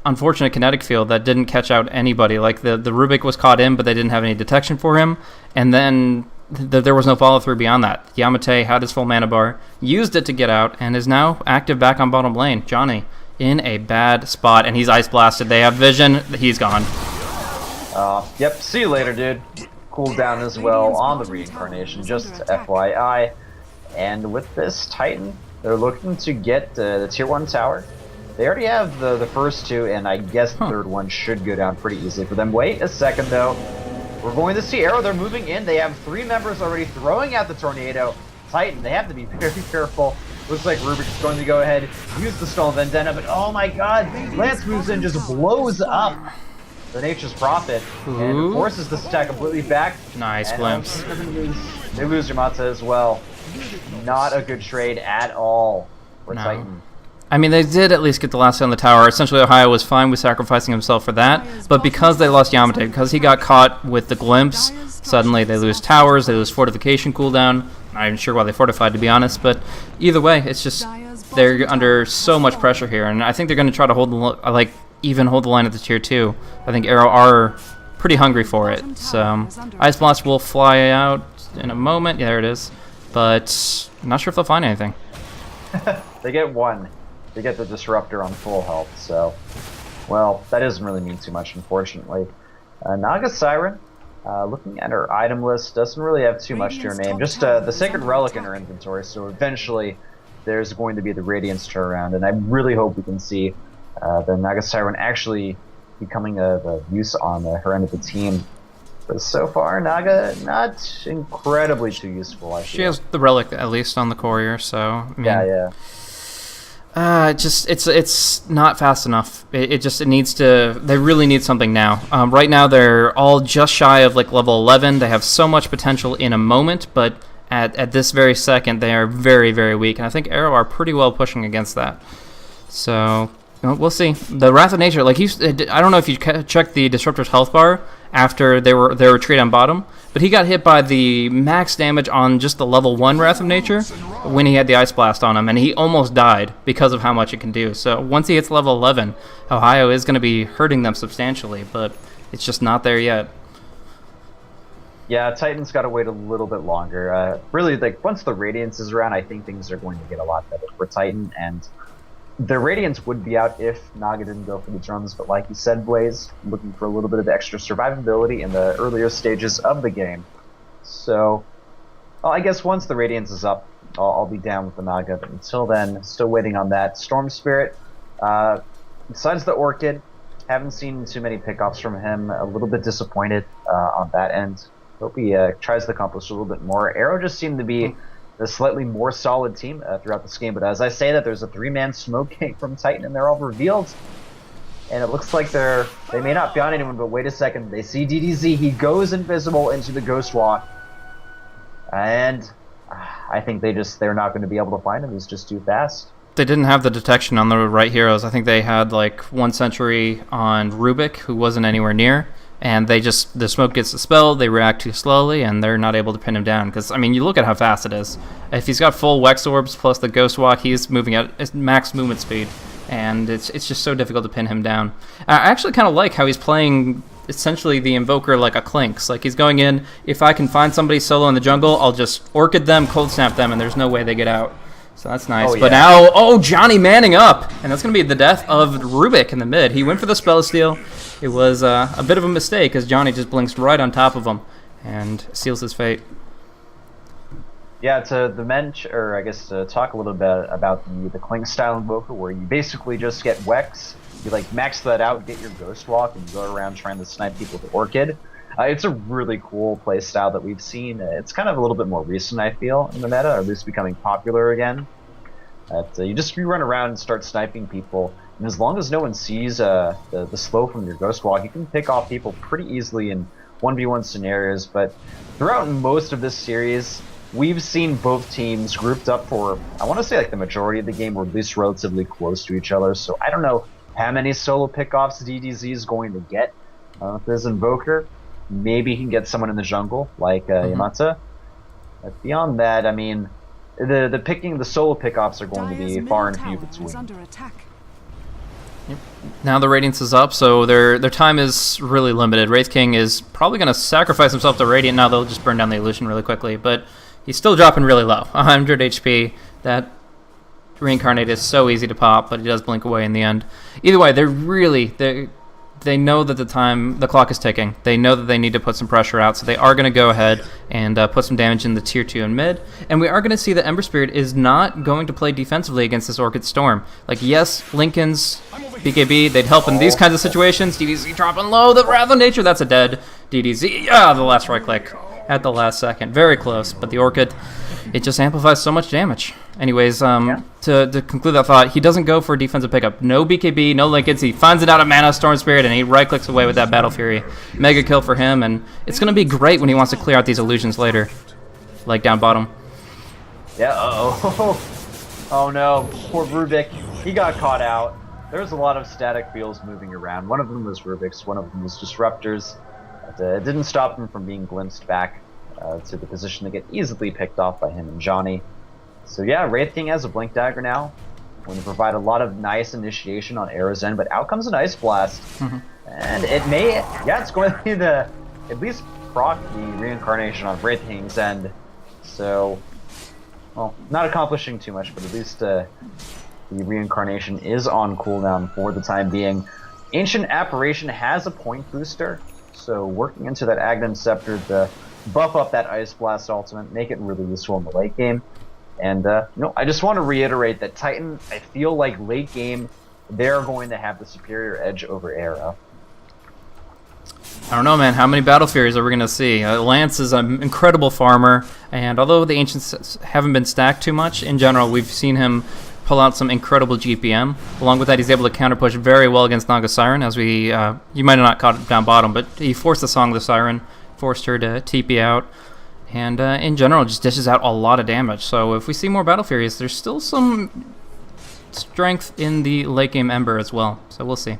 unfortunate kinetic field that didn't catch out anybody. Like, the Rubik was caught in, but they didn't have any detection for him, and then there was no follow-through beyond that. Yamate had his full mana bar, used it to get out, and is now active back on bottom lane. Johnny in a bad spot, and he's ice blasted. They have vision. He's gone. Yep, see you later, dude. Cool down as well on the reincarnation, just FYI. And with this Titan, they're looking to get the tier 1 tower. They already have the first two, and I guess the third one should go down pretty easily for them. Wait a second, though. We're going to see Arrow. They're moving in. They have 3 members already throwing out the Tornado. Titan, they have to be very careful. Looks like Rubik's going to go ahead, use the Stolen Vendetta, but oh my god, Lance moves in, just blows up the Nature's Prophet, and forces the stack completely back. Nice glimpse. They lose Yamata as well. Not a good trade at all for Titan. I mean, they did at least get the last hit on the tower. Essentially, Ohio was fine with sacrificing himself for that, but because they lost Yamate, because he got caught with the glimpse, suddenly they lose towers, they lose fortification cooldown. Not even sure why they fortified, to be honest, but either way, it's just they're under so much pressure here, and I think they're going to try to hold the even hold the line at the tier 2. I think Arrow are pretty hungry for it. So Ice Blast will fly out in a moment. Yeah, there it is, but I'm not sure if they'll find anything. They get one. They get the Disruptor on full health, so, well, that doesn't really mean too much, unfortunately. Naga Siren, looking at her item list, doesn't really have too much to her name. Just the Sacred Relic in her inventory, so eventually there's going to be the Radiance turnaround, and I really hope we can see the Naga Siren actually becoming of use on her end of the team. But so far, Naga, not incredibly too useful, I feel. She has the Relic, at least, on the courier, so, I mean, yeah. It's not fast enough. It needs to. They really need something now. Right now they're all just shy of like level 11. They have so much potential in a moment, but at this very second they are very, very weak. And I think Arrow are pretty well pushing against that. So we'll see. The Wrath of Nature, like I don't know if you checked the Disruptor's health bar after their retreat on bottom, but he got hit by the max damage on just the level 1 Wrath of Nature when he had the Ice Blast on him, and he almost died because of how much it can do. So once he hits level 11, Ohio is going to be hurting them substantially, but it's just not there yet. Yeah, Titan's got to wait a little bit longer. Really, like once the Radiance is around, I think things are going to get a lot better for Titan, and the Radiance would be out if Naga didn't go for the drums, but like you said, Blaze, looking for a little bit of extra survivability in the earlier stages of the game. So, well, I guess once the Radiance is up, I'll be down with the Naga, but until then, still waiting on that. Storm Spirit, besides the Orchid, haven't seen too many pickoffs from him. A little bit disappointed on that end. Hope he tries to accomplish a little bit more. Arrow just seemed to be a slightly more solid team throughout this game, but as I say that, there's a 3-man smoke gang from Titan, and they're all revealed. And it looks like they may not be on anyone, but wait a second, they see DDZ. He goes invisible into the Ghost Walk, and I think they're not going to be able to find him. He's just too fast. They didn't have the detection on the right heroes. I think they had like 1 sentry on Rubik, who wasn't anywhere near, and the smoke gets dispelled, they react too slowly, and they're not able to pin him down. Because, I mean, you look at how fast it is. If he's got full Wex Orbs plus the Ghost Walk, he's moving at max movement speed, and it's just so difficult to pin him down. I actually kind of like how he's playing essentially the Invoker like a Clinks. Like, he's going in, if I can find somebody solo in the jungle, I'll just Orchid them, Cold Snap them, and there's no way they get out. So that's nice. Oh, yeah. But now, Johnny manning up, and that's going to be the death of Rubik in the mid. He went for the Spell Steal. It was a bit of a mistake, as Johnny just blinks right on top of him and seals his fate. Yeah, to talk a little bit about the Clink style Invoker, where you basically just get Wex, you like max that out, get your Ghost Walk, and go around trying to snipe people with Orchid. It's a really cool play style that we've seen. It's kind of a little bit more recent, I feel, in the meta, or at least becoming popular again. You just run around and start sniping people, and as long as no one sees the slow from your Ghost Walk, you can pick off people pretty easily in 1v1 scenarios. But throughout most of this series, we've seen both teams grouped up for, I want to say, like the majority of the game, or at least relatively close to each other. So I don't know how many solo pickoffs DDZ is going to get. If there's Invoker, maybe he can get someone in the jungle, like Yamata. But beyond that, I mean, the solo pickoffs are going to be far and few between. Yep. Now the Radiance is up, so their time is really limited. Wraith King is probably going to sacrifice himself to Radiant. Now they'll just burn down the illusion really quickly, but he's still dropping really low, 100 HP. That Reincarnate is so easy to pop, but he does blink away in the end. Either way, they know that the clock is ticking. They know that they need to put some pressure out, so they are going to go ahead and put some damage in the tier 2 and mid. And we are going to see that Ember Spirit is not going to play defensively against this Orchid Storm. Like, yes, Lincoln's BKB, they'd help in these kinds of situations. DDZ dropping low, the Wrath of Nature, that's a dead DDZ. The last right click at the last second. Very close, but the Orchid, it just amplifies so much damage. Anyways, to conclude that thought, he doesn't go for a defensive pickup. No BKB, no Lincolns. He finds it out of mana, Storm Spirit, and he right-clicks away with that Battle Fury. Mega kill for him, and it's going to be great when he wants to clear out these illusions later. Like down bottom. Yeah, oh no, poor Rubik. He got caught out. There's a lot of static fields moving around. One of them was Rubik's, one of them was Disruptors. But, it didn't stop him from being glimpsed back to the position to get easily picked off by him and Johnny. So yeah, Wraith King has a Blink Dagger now. Going to provide a lot of nice initiation on Arrow's end, but out comes an Ice Blast. And it may, it's going to be at least proc the Reincarnation on Wraith King's end. So, well, not accomplishing too much, but at least the Reincarnation is on cooldown for the time being. Ancient Apparition has a point booster, so working into that Aghanim Scepter to buff up that Ice Blast ultimate, make it really useful in the late game. And, I just want to reiterate that Titan, I feel like late game, they're going to have the superior edge over Arrow. I don't know, man. How many Battle Furies are we going to see? Lance is an incredible farmer, and although the Ancients haven't been stacked too much, in general, we've seen him pull out some incredible GPM. Along with that, he's able to counter push very well against Naga Siren, as you might have not caught it down bottom, but he forced the Song of the Siren, forced her to TP out, and in general, just dishes out a lot of damage. So if we see more Battle Furies, there's still some strength in the late game Ember as well, so we'll see.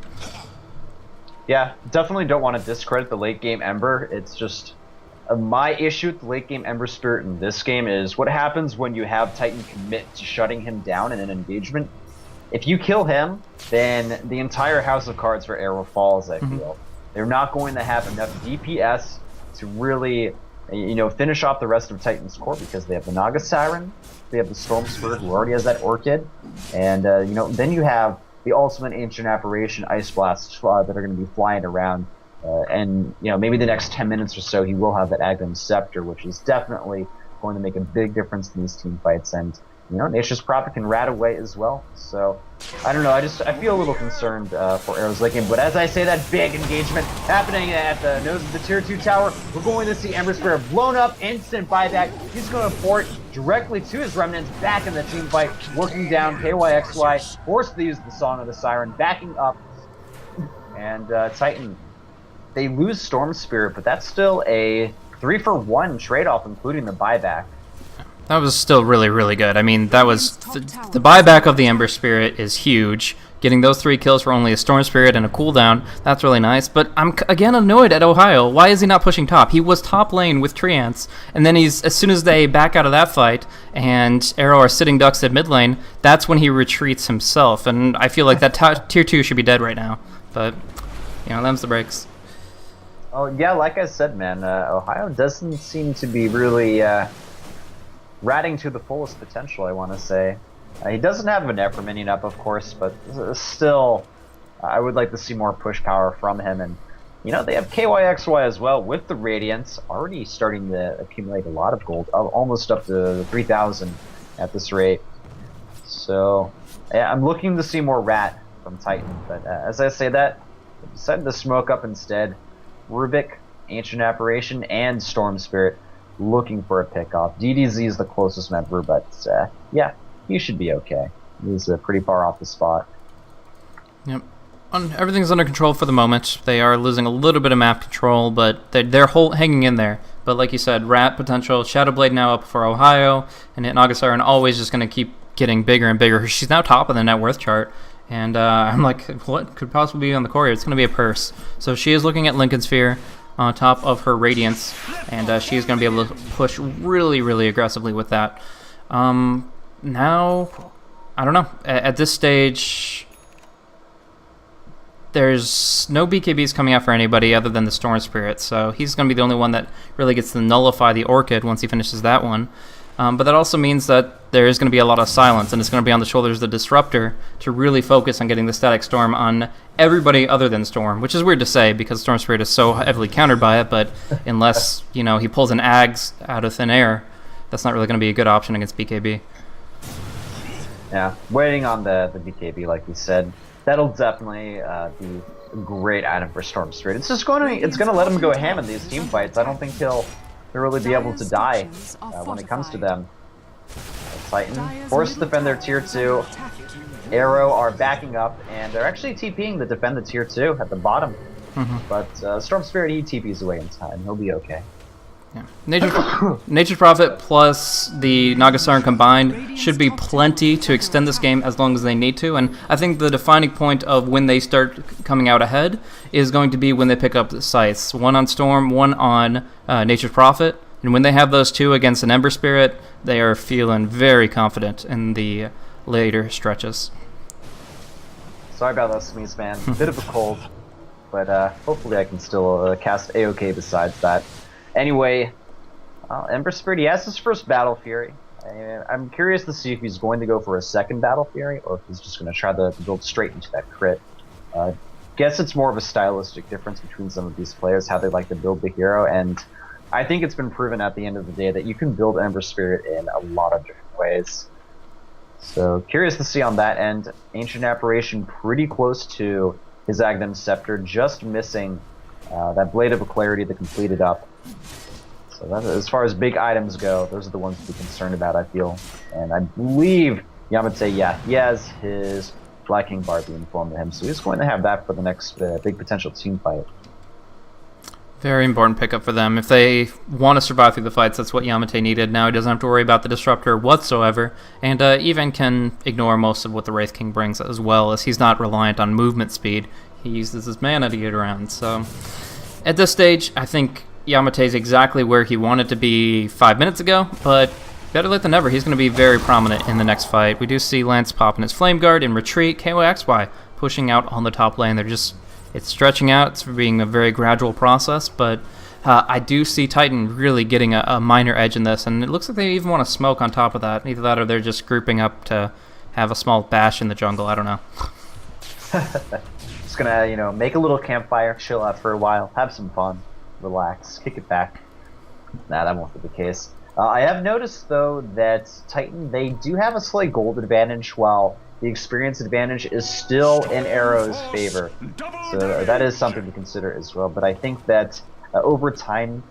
Yeah, definitely don't want to discredit the late game Ember. It's just my issue with the late game Ember Spirit in this game is what happens when you have Titan commit to shutting him down in an engagement. If you kill him, then the entire house of cards for Arrow falls, I feel. They're not going to have enough DPS to really, finish off the rest of Titan's core because they have the Naga Siren, they have the Storm Spirit who already has that Orchid, and, then you have the ultimate Ancient Apparition Ice Blast that are going to be flying around. And maybe the next 10 minutes or so he will have that Aghanim Scepter, which is definitely going to make a big difference in these team fights. And Nature's Prophet can rat away as well. So I don't know. I feel a little concerned for Arrow's late game. But as I say, that big engagement happening at the nose of the tier 2 tower, we're going to see Ember Spirit blown up, instant buyback. He's going to port directly to his remnants back in the team fight, working down KYXY, forced to use the Song of the Siren, backing up, and Titan. They lose Storm Spirit, but that's still a 3-for-1 trade-off, including the buyback. That was still really, really good. I mean, that was the buyback of the Ember Spirit is huge. Getting those 3 kills for only a Storm Spirit and a cooldown, that's really nice. But I'm again annoyed at Ohio. Why is he not pushing top? He was top lane with Treants, and then as soon as they back out of that fight and Arrow are sitting ducks at mid lane, that's when he retreats himself. And I feel like that tier 2 should be dead right now. But them's the breaks. Oh yeah, like I said, man, Ohio doesn't seem to be really ratting to the fullest potential, I want to say. He doesn't have an Ephraim minion up, of course, but still, I would like to see more push power from him. And, they have KYXY as well with the Radiance, already starting to accumulate a lot of gold, almost up to 3,000 at this rate. So, yeah, I'm looking to see more rat from Titan. But as I say that, they decided to smoke up instead. Rubik, Ancient Apparition, and Storm Spirit looking for a pickoff. DDZ is the closest member, but yeah, he should be okay. He's pretty far off the spot. Yep. Everything's under control for the moment. They are losing a little bit of map control, but they're hanging in there. But like you said, Rat potential, Shadowblade now up for Ohio, and Naga Siren always just going to keep getting bigger and bigger. She's now top of the net worth chart, and I'm like, what could possibly be on the core here? It's going to be a purse. So she is looking at Lincoln Sphere on top of her Radiance, and she is going to be able to push really, really aggressively with that. Now, I don't know. At this stage, there's no BKBs coming out for anybody other than the Storm Spirit, so he's going to be the only one that really gets to nullify the Orchid once he finishes that one. But that also means that there is going to be a lot of silence, and it's going to be on the shoulders of the Disruptor to really focus on getting the Static Storm on everybody other than Storm, which is weird to say because Storm Spirit is so heavily countered by it, but unless, you know, he pulls an Ags out of thin air, that's not really going to be a good option against BKB. Yeah, waiting on the BKB, like you said. That'll definitely be a great item for Storm Spirit. It's just going to let him go ham in these team fights. I don't think he'll really be able to die when it comes to them. Titan forced to defend their tier 2. Arrow are backing up, and they're actually TPing to defend the tier 2 at the bottom. But Storm Spirit, he TPs away in time. He'll be okay. Yeah. Nature's Prophet plus the Naga Siren combined should be plenty to extend this game as long as they need to, and I think the defining point of when they start coming out ahead is going to be when they pick up the sites. One on Storm, one on Nature's Prophet, and when they have those two against an Ember Spirit, they are feeling very confident in the later stretches. Sorry about that, Smeeze, man. Bit of a cold, but hopefully I can still cast A-OK besides that. Anyway, Ember Spirit, he has his first Battle Fury. I'm curious to see if he's going to go for a second Battle Fury, or if he's just going to try to build straight into that crit. Guess it's more of a stylistic difference between some of these players, how they like to build the hero, and I think it's been proven at the end of the day that you can build Ember Spirit in a lot of different ways. So, curious to see on that end. Ancient Apparition pretty close to his Aghanim Scepter, just missing that Blade of Clarity to complete it up. So that, as far as big items go, those are the ones to be concerned about, I feel. And I believe Yamate, yeah, he has his Black King Bar being informed to him, so he's going to have that for the next big potential team fight. Very important pickup for them. If they want to survive through the fights, that's what Yamate needed. Now he doesn't have to worry about the Disruptor whatsoever, and even can ignore most of what the Wraith King brings as well, as he's not reliant on movement speed. He uses his mana to get around. So at this stage, I think Yamate's exactly where he wanted to be 5 minutes ago, but better late than never. He's going to be very prominent in the next fight. We do see Lance popping his Flame Guard in retreat, KOXY pushing out on the top lane. It's stretching out. It's being a very gradual process, but I do see Titan really getting a minor edge in this, and it looks like they even want to smoke on top of that. Either that or they're just grouping up to have a small bash in the jungle. I don't know. Just gonna, make a little campfire, chill out for a while, have some fun, relax, kick it back. Nah, that won't be the case. I have noticed, though, that Titan, they do have a slight gold advantage, while the experience advantage is still in Arrow's favor. So that is something to consider as well. But I think that over time,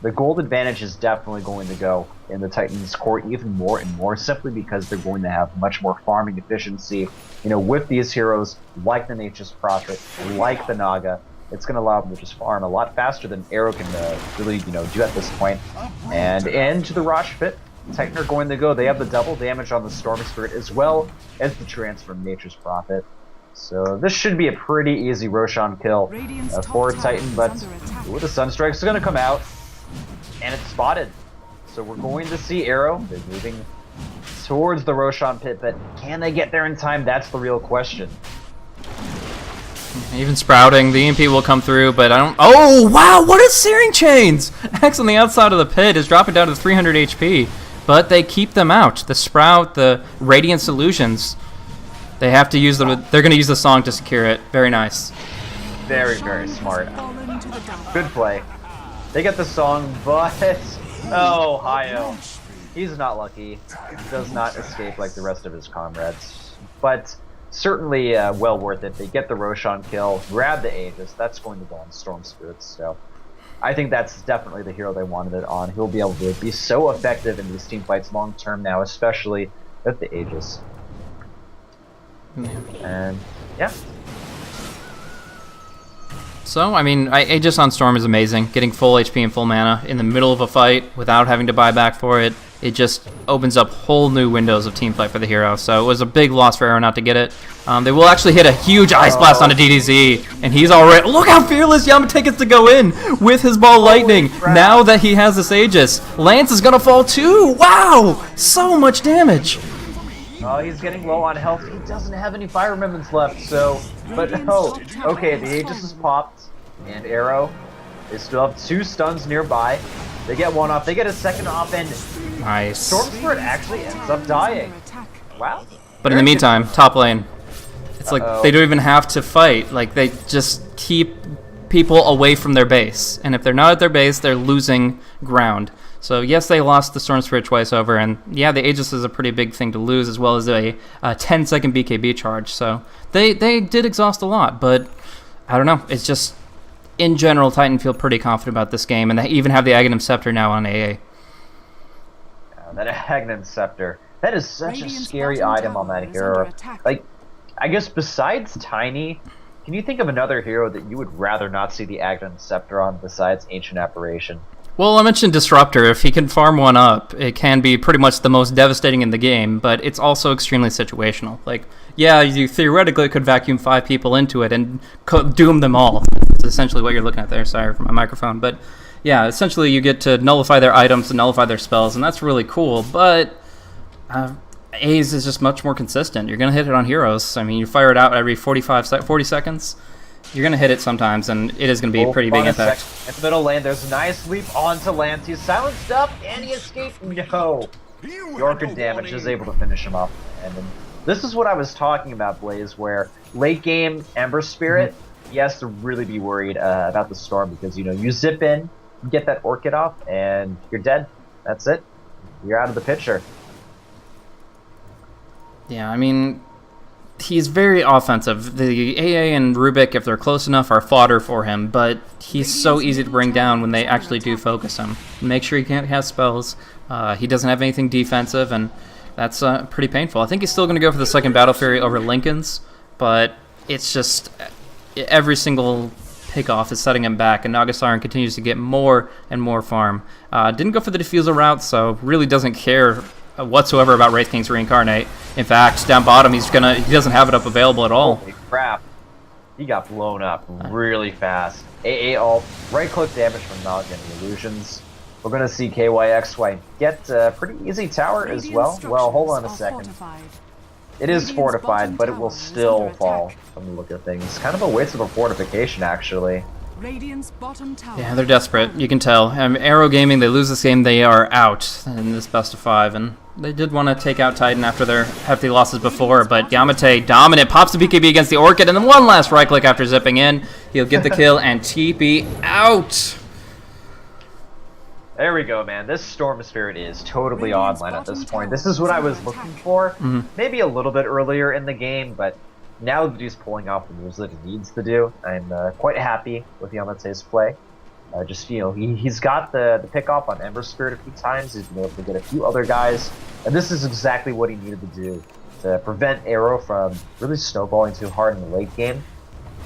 the gold advantage is definitely going to go in the Titans' core even more and more, simply because they're going to have much more farming efficiency. With these heroes, like the Nature's Prophet, like the Naga, it's going to allow them to just farm a lot faster than Arrow can really, do at this point. And into the Rosh Pit, Titan are going to go. They have the double damage on the Storm Spirit as well as the transfer from Nature's Prophet. So this should be a pretty easy Roshan kill for Titan, but the Sunstrike's going to come out, and it's spotted. So we're going to see Arrow. They're moving towards the Roshan Pit, but can they get there in time? That's the real question. Even sprouting, the EMP will come through, but I don't... Oh, wow, what is Searing Chains? Axe on the outside of the pit is dropping down to 300 HP, but they keep them out. The Sprout, the Radiant Illusions, they have to use the... They're going to use the song to secure it. Very nice. Very, very smart. Good play. They get the song, but... Oh, Ohio. He's not lucky. He does not escape like the rest of his comrades. But certainly well worth it. They get the Roshan kill, grab the Aegis. That's going to go on Storm Spirits. So I think that's definitely the hero they wanted it on. He'll be able to be so effective in these team fights long term now, especially with the Aegis. And yeah. So, I mean, Aegis on Storm is amazing. Getting full HP and full mana in the middle of a fight without having to buy back for it, it just opens up whole new windows of team fight for the hero. So it was a big loss for Arrow not to get it. They will actually hit a huge Ice Blast onto DDZ, and he's already... Look how fearless Yamate gets to go in with his Ball Lightning now that he has this Aegis. Lance is going to fall too! Wow! So much damage! Oh, he's getting low on health. He doesn't have any fire ribbons left, so... But, oh, okay, the Aegis is popped, and Arrow, they still have 2 stuns nearby. They get 1 off, they get a 2nd off, and Nice. Storm Spirit actually ends up dying. Wow. But in the meantime, top lane, it's like they don't even have to fight. Like, they just keep people away from their base. And if they're not at their base, they're losing ground. So yes, they lost the Storm Spirit twice over, and yeah, the Aegis is a pretty big thing to lose, as well as a 10-second BKB charge. So they did exhaust a lot, but I don't know. It's just, in general, Titan feel pretty confident about this game, and they even have the Aghanim Scepter now on AA. That Aghanim Scepter, that is such a scary item on that hero. Like, I guess besides Tiny, can you think of another hero that you would rather not see the Aghanim Scepter on besides Ancient Apparition? Well, I mentioned Disruptor. If he can farm one up, it can be pretty much the most devastating in the game, but it's also extremely situational. Like, yeah, you theoretically could vacuum 5 people into it and doom them all. That's essentially what you're looking at there. Sorry for my microphone. But yeah, essentially you get to nullify their items and nullify their spells, and that's really cool, but A's is just much more consistent. You're going to hit it on heroes. I mean, you fire it out every 40 seconds. You're going to hit it sometimes, and it is going to be a pretty big impact. At the middle lane, there's a nice leap onto Lance. He's silenced up, and he escaped. No. Yorker damage is able to finish him up. And then, this is what I was talking about, Blaze, where late game Ember Spirit, he has to really be worried about the Storm, because, you know, you zip in, you get that Orchid off, and you're dead. That's it. You're out of the picture. Yeah, I mean, he's very offensive. The AA and Rubik, if they're close enough, are fodder for him, but he's so easy to bring down when they actually do focus him. Make sure he can't have spells. He doesn't have anything defensive, and that's pretty painful. I think he's still going to go for the second Battle Fury over Lincoln's, but it's just every single pickoff is setting him back, and Nagasaran continues to get more and more farm. Didn't go for the Diffusal route, so really doesn't care whatsoever about Wraith King's Reincarnate. In fact, down bottom, he doesn't have it up available at all. Holy crap. He got blown up really fast. AA ult, right-click damage from not getting illusions. We're going to see KYXY get a pretty easy tower as well. Well, hold on a second. It is fortified, but it will still fall from the look of things. Kind of a waste of a fortification, actually. Yeah, they're desperate. You can tell. Arrow Gaming, they lose this game, they are out in this best of 5, and they did want to take out Titan after their hefty losses before, but Yamate, dominant, pops the BKB against the Orchid, and then one last right-click after zipping in. He'll get the kill, and TP out! There we go, man. This Storm Spirit is totally online at this point. This is what I was looking for. Maybe a little bit earlier in the game, but now that he's pulling off the moves that he needs to do, I'm quite happy with Yamate's play. Just, you know, he's got the pick off on Ember Spirit a few times. He's been able to get a few other guys, and this is exactly what he needed to do to prevent Arrow from really snowballing too hard in the late game.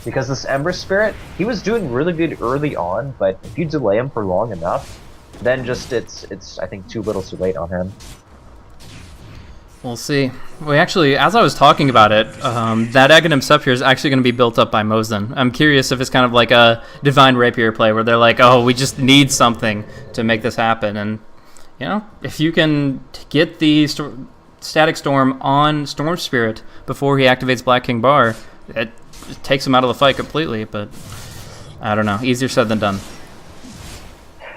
Because this Ember Spirit, he was doing really good early on, but if you delay him for long enough, then just it's I think too little too late on him. We'll see. We actually, as I was talking about it, that Aghanim Scepter is actually going to be built up by Mosin. I'm curious if it's kind of like a Divine Rapier play where they're like, oh, we just need something to make this happen. And, you know, if you can get the Static Storm on Storm Spirit before he activates Black King Bar, it takes him out of the fight completely. But, I don't know. Easier said than done.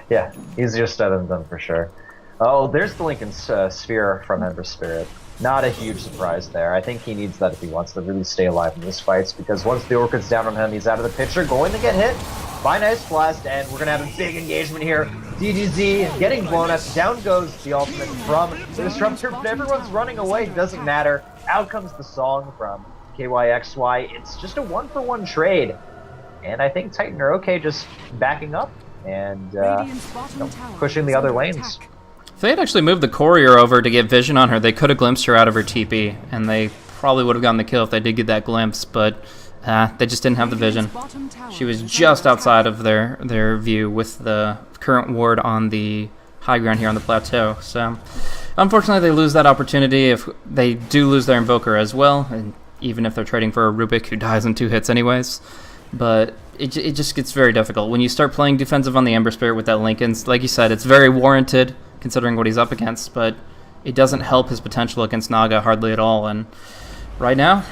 Yeah, easier said than done for sure. Oh, there's the Lincoln Sphere from Ember Spirit. Not a huge surprise there. I think he needs that if he wants to really stay alive in these fights, because once the Orchid's down on him, he's out of the picture, going to get hit by Nice Blast, and we're going to have a big engagement here. DDZ getting blown up. Down goes the ultimate from the Disruptor, but everyone's running away. Doesn't matter. Out comes the song from KYXY. It's just a 1-for-1 trade. And I think Titan are okay just backing up and pushing the other lanes. If they had actually moved the courier over to get vision on her, they could have glimpsed her out of her TP, and they probably would have gotten the kill if they did get that glimpse, but they just didn't have the vision. She was just outside of their view with the current ward on the high ground here on the plateau. So unfortunately they lose that opportunity. If they do lose their Invoker as well, and even if they're trading for a Rubik who dies in 2 hits anyways. But it just gets very difficult. When you start playing defensive on the Ember Spirit with that Linken's, like you said, it's very warranted considering what he's up against, but it doesn't help his potential against Naga hardly at all. And right now,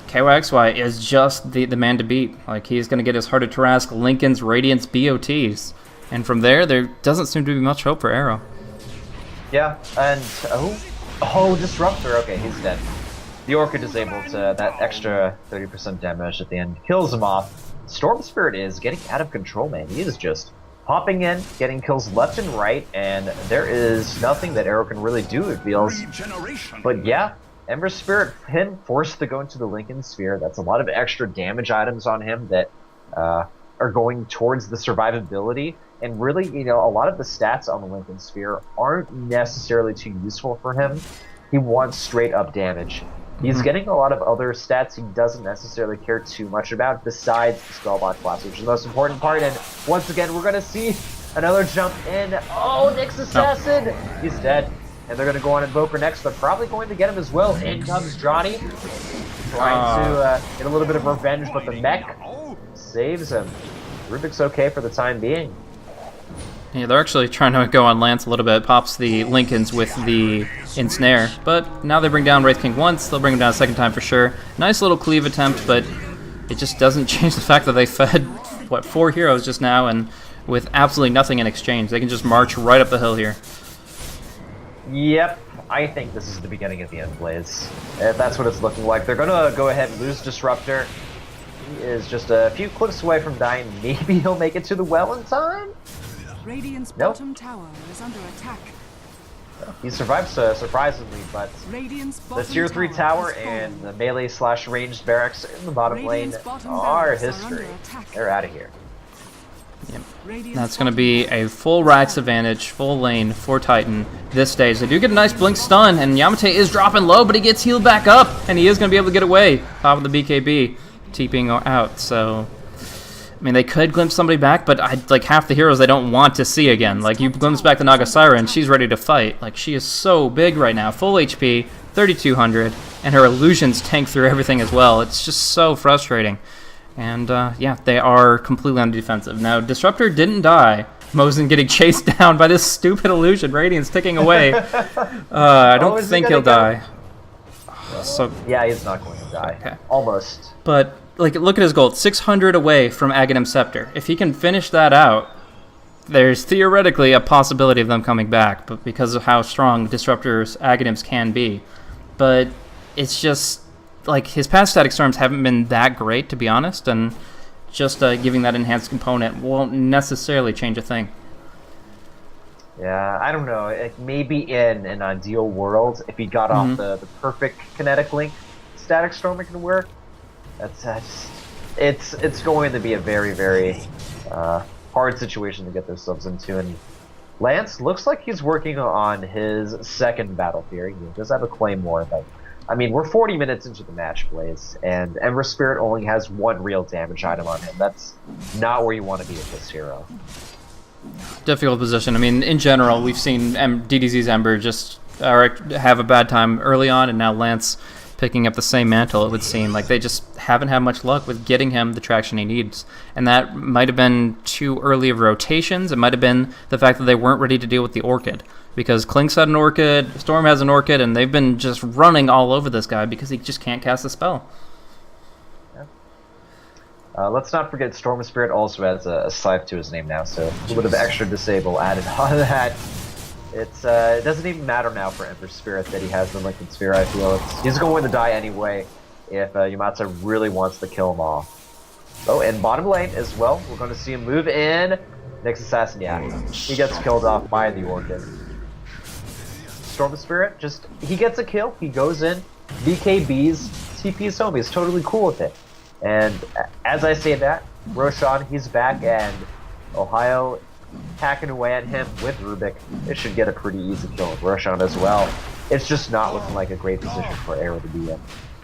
KYXY is just the man to beat. Like, he's going to get his Heart of Tarask, Linken's, Radiance, BOTs. And from there doesn't seem to be much hope for Arrow. Yeah, and Disruptor. Okay, he's dead. The Orchid is able to, that extra 30% damage at the end kills him off. Storm Spirit is getting out of control, man. He is just popping in, getting kills left and right, and there is nothing that Arrow can really do, it feels. But yeah, Ember Spirit, him forced to go into the Linken Sphere. That's a lot of extra damage items on him that are going towards the survivability. And really, you know, a lot of the stats on the Linken Sphere aren't necessarily too useful for him. He wants straight up damage. He's getting a lot of other stats he doesn't necessarily care too much about besides the Spellbot class, which is the most important part. And once again, we're going to see another jump in. Oh, Nyx Assassin! No. He's dead. And they're going to go on Invoker next. They're probably going to get him as well. In comes Johnny, trying to get a little bit of revenge, but the mech saves him. Rubik's okay for the time being. Yeah, they're actually trying to go on Lance a little bit. Pops the Linken's with the Ensnare. But now they bring down Wraith King once. They'll bring him down a second time for sure. Nice little cleave attempt, but it just doesn't change the fact that they fed, what, 4 heroes just now, and with absolutely nothing in exchange. They can just march right up the hill here. Yep, I think this is the beginning of the end, Blaze. That's what it's looking like. They're going to go ahead and lose Disruptor. He is just a few clicks away from dying. Maybe he'll make it to the well in time? Radiant's bottom tower is under attack. He survived surprisingly, but the tier 3 tower and the melee / ranged barracks in the bottom lane are history. They're out of here. Yep. That's going to be a full Rax advantage, full lane for Titan this stage. They do get a nice blink stun, and Yamate is dropping low, but he gets healed back up, and he is going to be able to get away. Top of the BKB, TPing out, so... I mean, they could glimpse somebody back, but like half the heroes they don't want to see again. Like, you glimpse back the Naga Siren, she's ready to fight. Like, she is so big right now. Full HP, 3,200, and her illusions tank through everything as well. It's just so frustrating. And, yeah, they are completely on defensive. Now, Disruptor didn't die. Mosin getting chased down by this stupid illusion. Radiant's ticking away. I don't think he'll die. So yeah, he's not going to die. Okay. Almost. But... like, look at his gold, 600 away from Aghanim Scepter. If he can finish that out, there's theoretically a possibility of them coming back, but because of how strong Disruptor's Aghanims can be. But it's just, like, his past static storms haven't been that great, to be honest, and just giving that enhanced component won't necessarily change a thing. Yeah, I don't know. Like, maybe in an ideal world, if he got off the perfect kinetic link, static storm can work. It's going to be a very, very hard situation to get themselves into. And Lance looks like he's working on his second battle theory. He does have a Claymore, but I mean, we're 40 minutes into the match, Blaze, and Ember Spirit only has 1 real damage item on him. That's not where you want to be with this hero. Difficult position. I mean, in general, we've seen DDZ's Ember just have a bad time early on, and now Lance picking up the same mantle, it would seem. Like, they just haven't had much luck with getting him the traction he needs. And that might have been too early of rotations. It might have been the fact that they weren't ready to deal with the Orchid. Because Klink's had an Orchid, Storm has an Orchid, and they've been just running all over this guy because he just can't cast a spell. Yeah. Let's not forget Storm Spirit also has a Scythe to his name now, so a little bit of extra disable added on that. It doesn't even matter now for Ember Spirit that he has the Linken Sphere, I feel. He's going to die anyway if Yamata really wants to kill him off. Oh, and bottom lane as well. We're going to see him move in. Next assassin, yeah. He gets killed off by the Orchid. Storm Spirit, he gets a kill. He goes in, BKBs, TP his home. He's totally cool with it. And as I say that, Roshan, he's back, and Ohio hacking away at him with Rubik. It should get a pretty easy kill with Roshan as well. It's just not looking like a great position for Arrow to be in.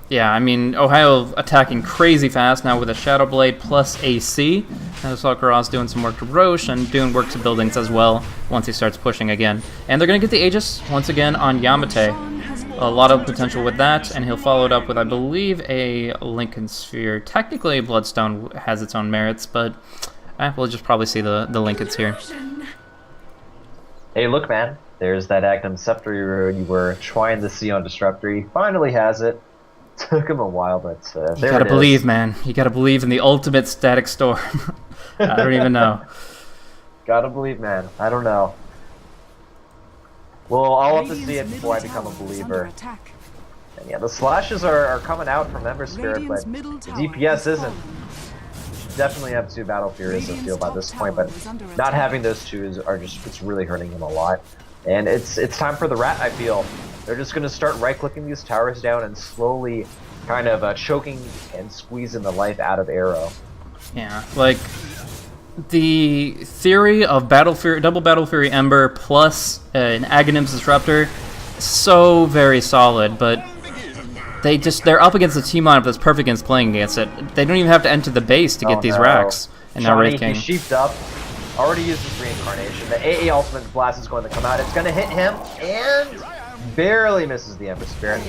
Yeah, I mean, Ohio attacking crazy fast now with a Shadow Blade plus AC. And I saw Karaz doing some work to Roche and doing work to buildings as well once he starts pushing again. And they're going to get the Aegis once again on Yamate. A lot of potential with that, and he'll follow it up with, I believe, a Lincoln Sphere. Technically, Bloodstone has its own merits, but we'll just probably see the Lincolns here. Hey, look, man. There's that Actum Scepter you were trying to see on Disruptor. He finally has it. Took him a while, but there You gotta believe, man. You gotta believe in the ultimate static storm. I don't even know. Gotta believe, man. I don't know. Well, I'll have to see it before I become a believer. And yeah, the slashes are coming out from Ember Spirit, but the DPS isn't. You should definitely have 2 Battle Furies, I feel, by this point, but not having those 2 are just, it's really hurting him a lot. And it's time for the rat, I feel. They're just going to start right-clicking these towers down and slowly kind of choking and squeezing the life out of Arrow. Yeah, like, the theory of double Battle Fury Ember plus an Aghanim's Disruptor, so very solid, but they're up against a team lineup that's perfect against playing against it. They don't even have to enter the base to get these racks. And now Wraith King. He's sheeped up, already used his reincarnation. The AA Ultimate Blast is going to come out. It's going to hit him, and barely misses the Ember Spirit.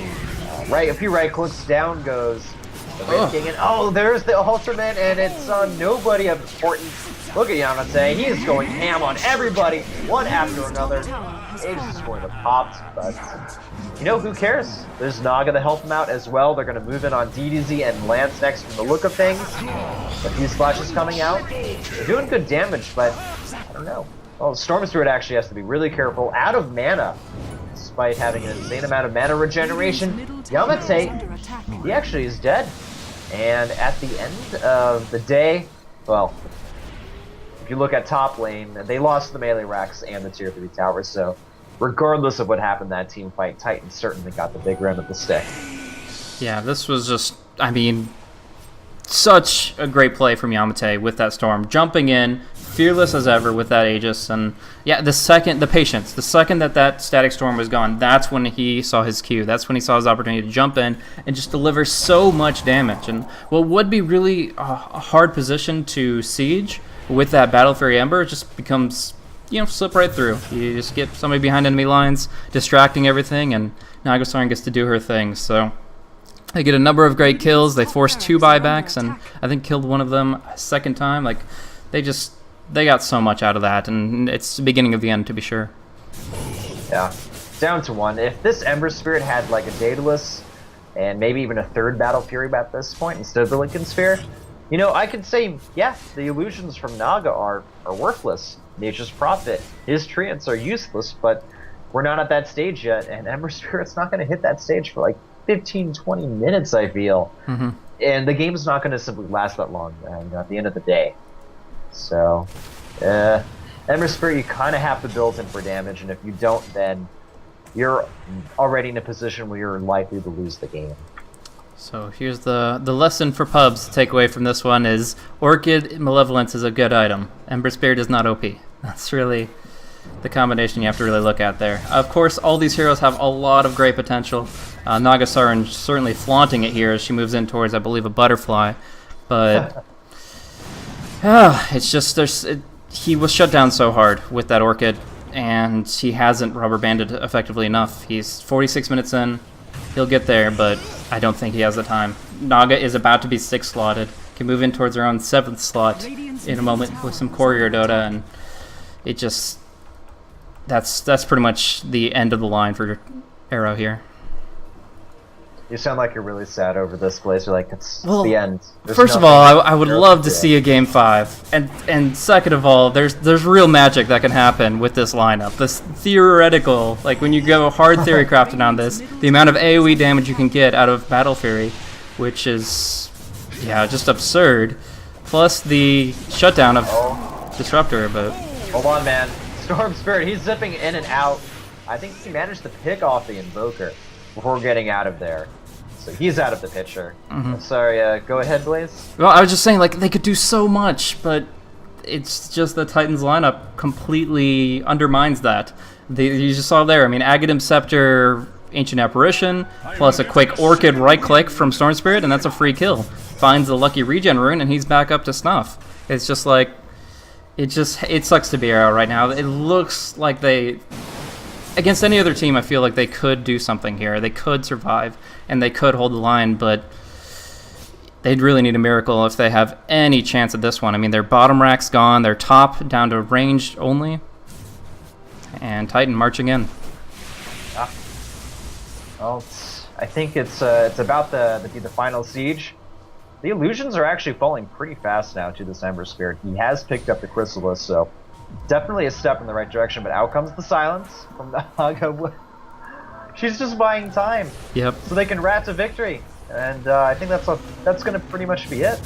Right, if he right clicks, down goes the Wraith King, and oh, there's the Ultimate, and it's nobody of importance. Look at Yamate, he is going ham on everybody, one after another. Aegis is going to pop, but you know, who cares? There's Naga to help him out as well. They're going to move in on DDZ and Lance next from the look of things. But these flashes coming out, they're doing good damage, but I don't know. Oh, Storm Spirit actually has to be really careful. Out of mana, despite having an insane amount of mana regeneration. Yamate, he actually is dead. And at the end of the day, well, if you look at top lane, they lost the melee racks and the tier 3 towers, so regardless of what happened that team fight, Titan certainly got the bigger end of the stick. Yeah, this was just, I mean, such a great play from Yamate with that Storm. Jumping in, fearless as ever with that Aegis, and yeah, the second that Static Storm was gone, that's when he saw his cue. That's when he saw his opportunity to jump in and just deliver so much damage. And what would be really a hard position to siege with that Battle Fury Ember just becomes, you know, slip right through. You just get somebody behind enemy lines, distracting everything, and Nagasaran gets to do her thing. So they get a number of great kills. They forced 2 buybacks, and I think killed one of them a second time. Like, they got so much out of that, and it's the beginning of the end, to be sure. Yeah, down to 1. If this Ember Spirit had like a Daedalus and maybe even a 3rd Battle Fury at this point instead of the Lincoln Sphere, you know, I could say, yeah, the illusions from Naga are worthless. Nature's Prophet, his treants are useless, but we're not at that stage yet, and Ember Spirit's not going to hit that stage for like 15-20 minutes, I feel. Mm-hmm. And the game's not going to simply last that long at the end of the day. So, Ember Spirit, you kind of have to build in for damage, and if you don't, then you're already in a position where you're likely to lose the game. So here's the lesson for pubs to take away from this one is Orchid Malevolence is a good item. Ember Spirit is not OP. That's really the combination you have to really look at there. Of course, all these heroes have a lot of great potential. Nagasaran certainly flaunting it here as she moves in towards, I believe, a butterfly. But it's just he was shut down so hard with that Orchid, and he hasn't rubber banded effectively enough. He's 46 minutes in. He'll get there, but I don't think he has the time. Naga is about to be 6 slotted. Can move in towards her own 7th slot in a moment with some Courier Dota, and it just... That's pretty much the end of the line for Arrow here. You sound like you're really sad over this, Blaze. You're like, it's the end. First of all, I would love to see a Game 5. And second of all, there's real magic that can happen with this lineup. This theoretical, like when you go hard theory crafting on this, the amount of AoE damage you can get out of Battle Fury, which is, yeah, just absurd. Plus the shutdown of Disruptor, but... Hold on, man. Storm Spirit, he's zipping in and out. I think he managed to pick off the Invoker before getting out of there. So he's out of the picture. Sorry, go ahead, Blaze. Well, I was just saying, like, they could do so much, but it's just the Titans lineup completely undermines that. You just saw there, I mean, Aghanim Scepter, Ancient Apparition, plus a quick Orchid right-click from Storm Spirit, and that's a free kill. Finds the lucky regen rune, and he's back up to snuff. It's just like, it sucks to be Arrow right now. It looks like they, against any other team, I feel like they could do something here. They could survive, and they could hold the line, but they'd really need a miracle if they have any chance at this one. I mean, their bottom rack's gone, their top down to ranged only, and Titan marching in. Yeah. Well, I think it's about to be the final siege. The illusions are actually falling pretty fast now to this Ember Spirit. He has picked up the Chrysalis, so definitely a step in the right direction, but out comes the silence from Naga. She's just buying time. Yep. So they can rat to victory. And I think that's going to pretty much be it.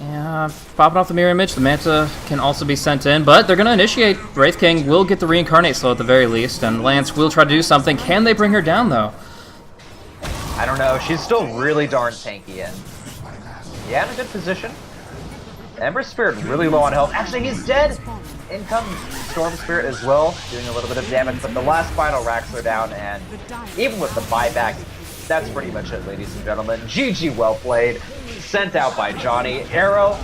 Yeah, popping off the mirror image, the Manta can also be sent in, but they're going to initiate. Wraith King will get the reincarnate slow at the very least, and Lance will try to do something. Can they bring her down, though? I don't know. She's still really darn tanky, and yeah, in a good position. Ember Spirit really low on health. Actually, he's dead! In comes Storm Spirit as well, doing a little bit of damage, but the last final racks are down, and even with the buyback, that's pretty much it, ladies and gentlemen. GG, well played. Sent out by Johnny. Arrow,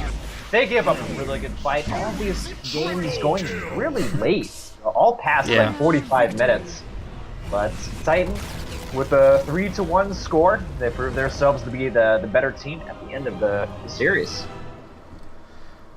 they give up a really good fight. All these games going really late. All past like 45 minutes. But Titan, with a 3-1 score, they proved themselves to be the better team at the end of the series.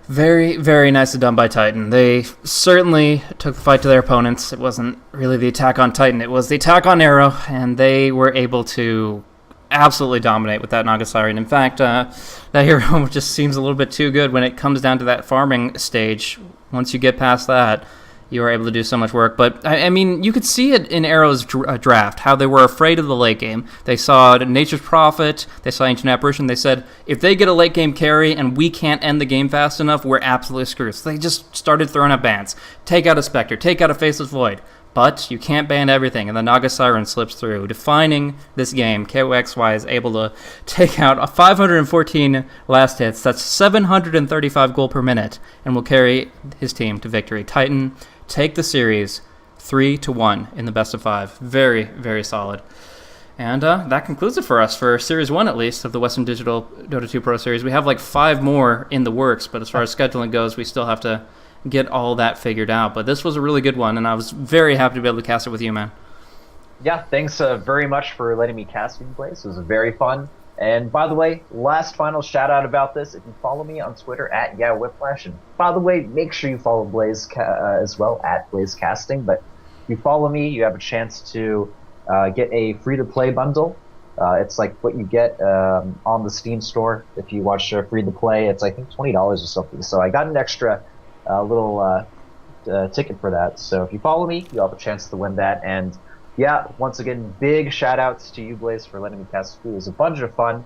Very, very nicely done by Titan. They certainly took the fight to their opponents. It wasn't really the attack on Titan, it was the attack on Arrow, and they were able to absolutely dominate with that Naga Siren. In fact, that hero just seems a little bit too good when it comes down to that farming stage. Once you get past that, you are able to do so much work. But, I mean, you could see it in Arrow's draft, how they were afraid of the late game. They saw Nature's Prophet, they saw Ancient Apparition, they said, if they get a late game carry and we can't end the game fast enough, we're absolutely screwed. So they just started throwing out bans. Take out a Spectre, take out a Faceless Void. But you can't ban everything, and the Naga Siren slips through. Defining this game, KOXY is able to take out 514 last hits. That's 735 gold per minute, and will carry his team to victory. Titan take the series 3-1 in the best of 5. Very, very solid. And that concludes it for us, for Series 1 at least, of the Western Digital Dota 2 Pro Series. We have like 5 more in the works, but as far as scheduling goes, we still have to get all that figured out. But this was a really good one, and I was very happy to be able to cast it with you, man. Yeah, thanks very much for letting me cast you, Blaze. It was very fun. And by the way, last final shout out about this, if you follow me on Twitter at YaWhiplash, and by the way, make sure you follow Blaze as well at Blazecasting. But if you follow me, you have a chance to get a free-to-play bundle. It's like what you get on the Steam store if you watch free-to-play. It's I think $20 or something. So I got an extra little ticket for that. So if you follow me, you'll have a chance to win that. And yeah, once again, big shout outs to you, Blaze, for letting me cast it. It was a bunch of fun.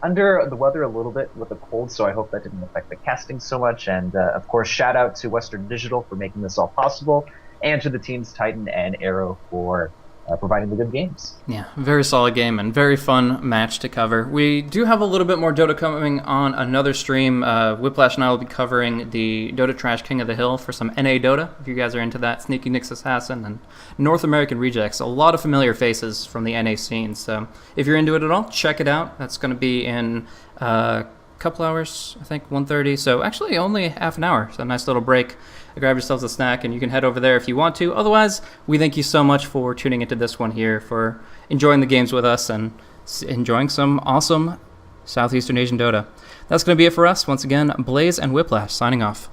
Under the weather a little bit with the cold, so I hope that didn't affect the casting so much. And of course, shout out to Western Digital for making this all possible, and to the teams Titan and Arrow for providing the good games. Yeah, very solid game and very fun match to cover. We do have a little bit more Dota coming on another stream. Whiplash and I will be covering the Dota Trash King of the Hill for some NA Dota, if you guys are into that. Sneaky Nyx Assassin and North American Rejects. A lot of familiar faces from the NA scene, so if you're into it at all, check it out. That's going to be in a couple hours, I think 1:30, so actually only half an hour, so a nice little break. Grab yourselves a snack and you can head over there if you want to. Otherwise, we thank you so much for tuning into this one here, for enjoying the games with us and enjoying some awesome Southeastern Asian Dota. That's going to be it for us. Once again, Blaze and Whiplash signing off.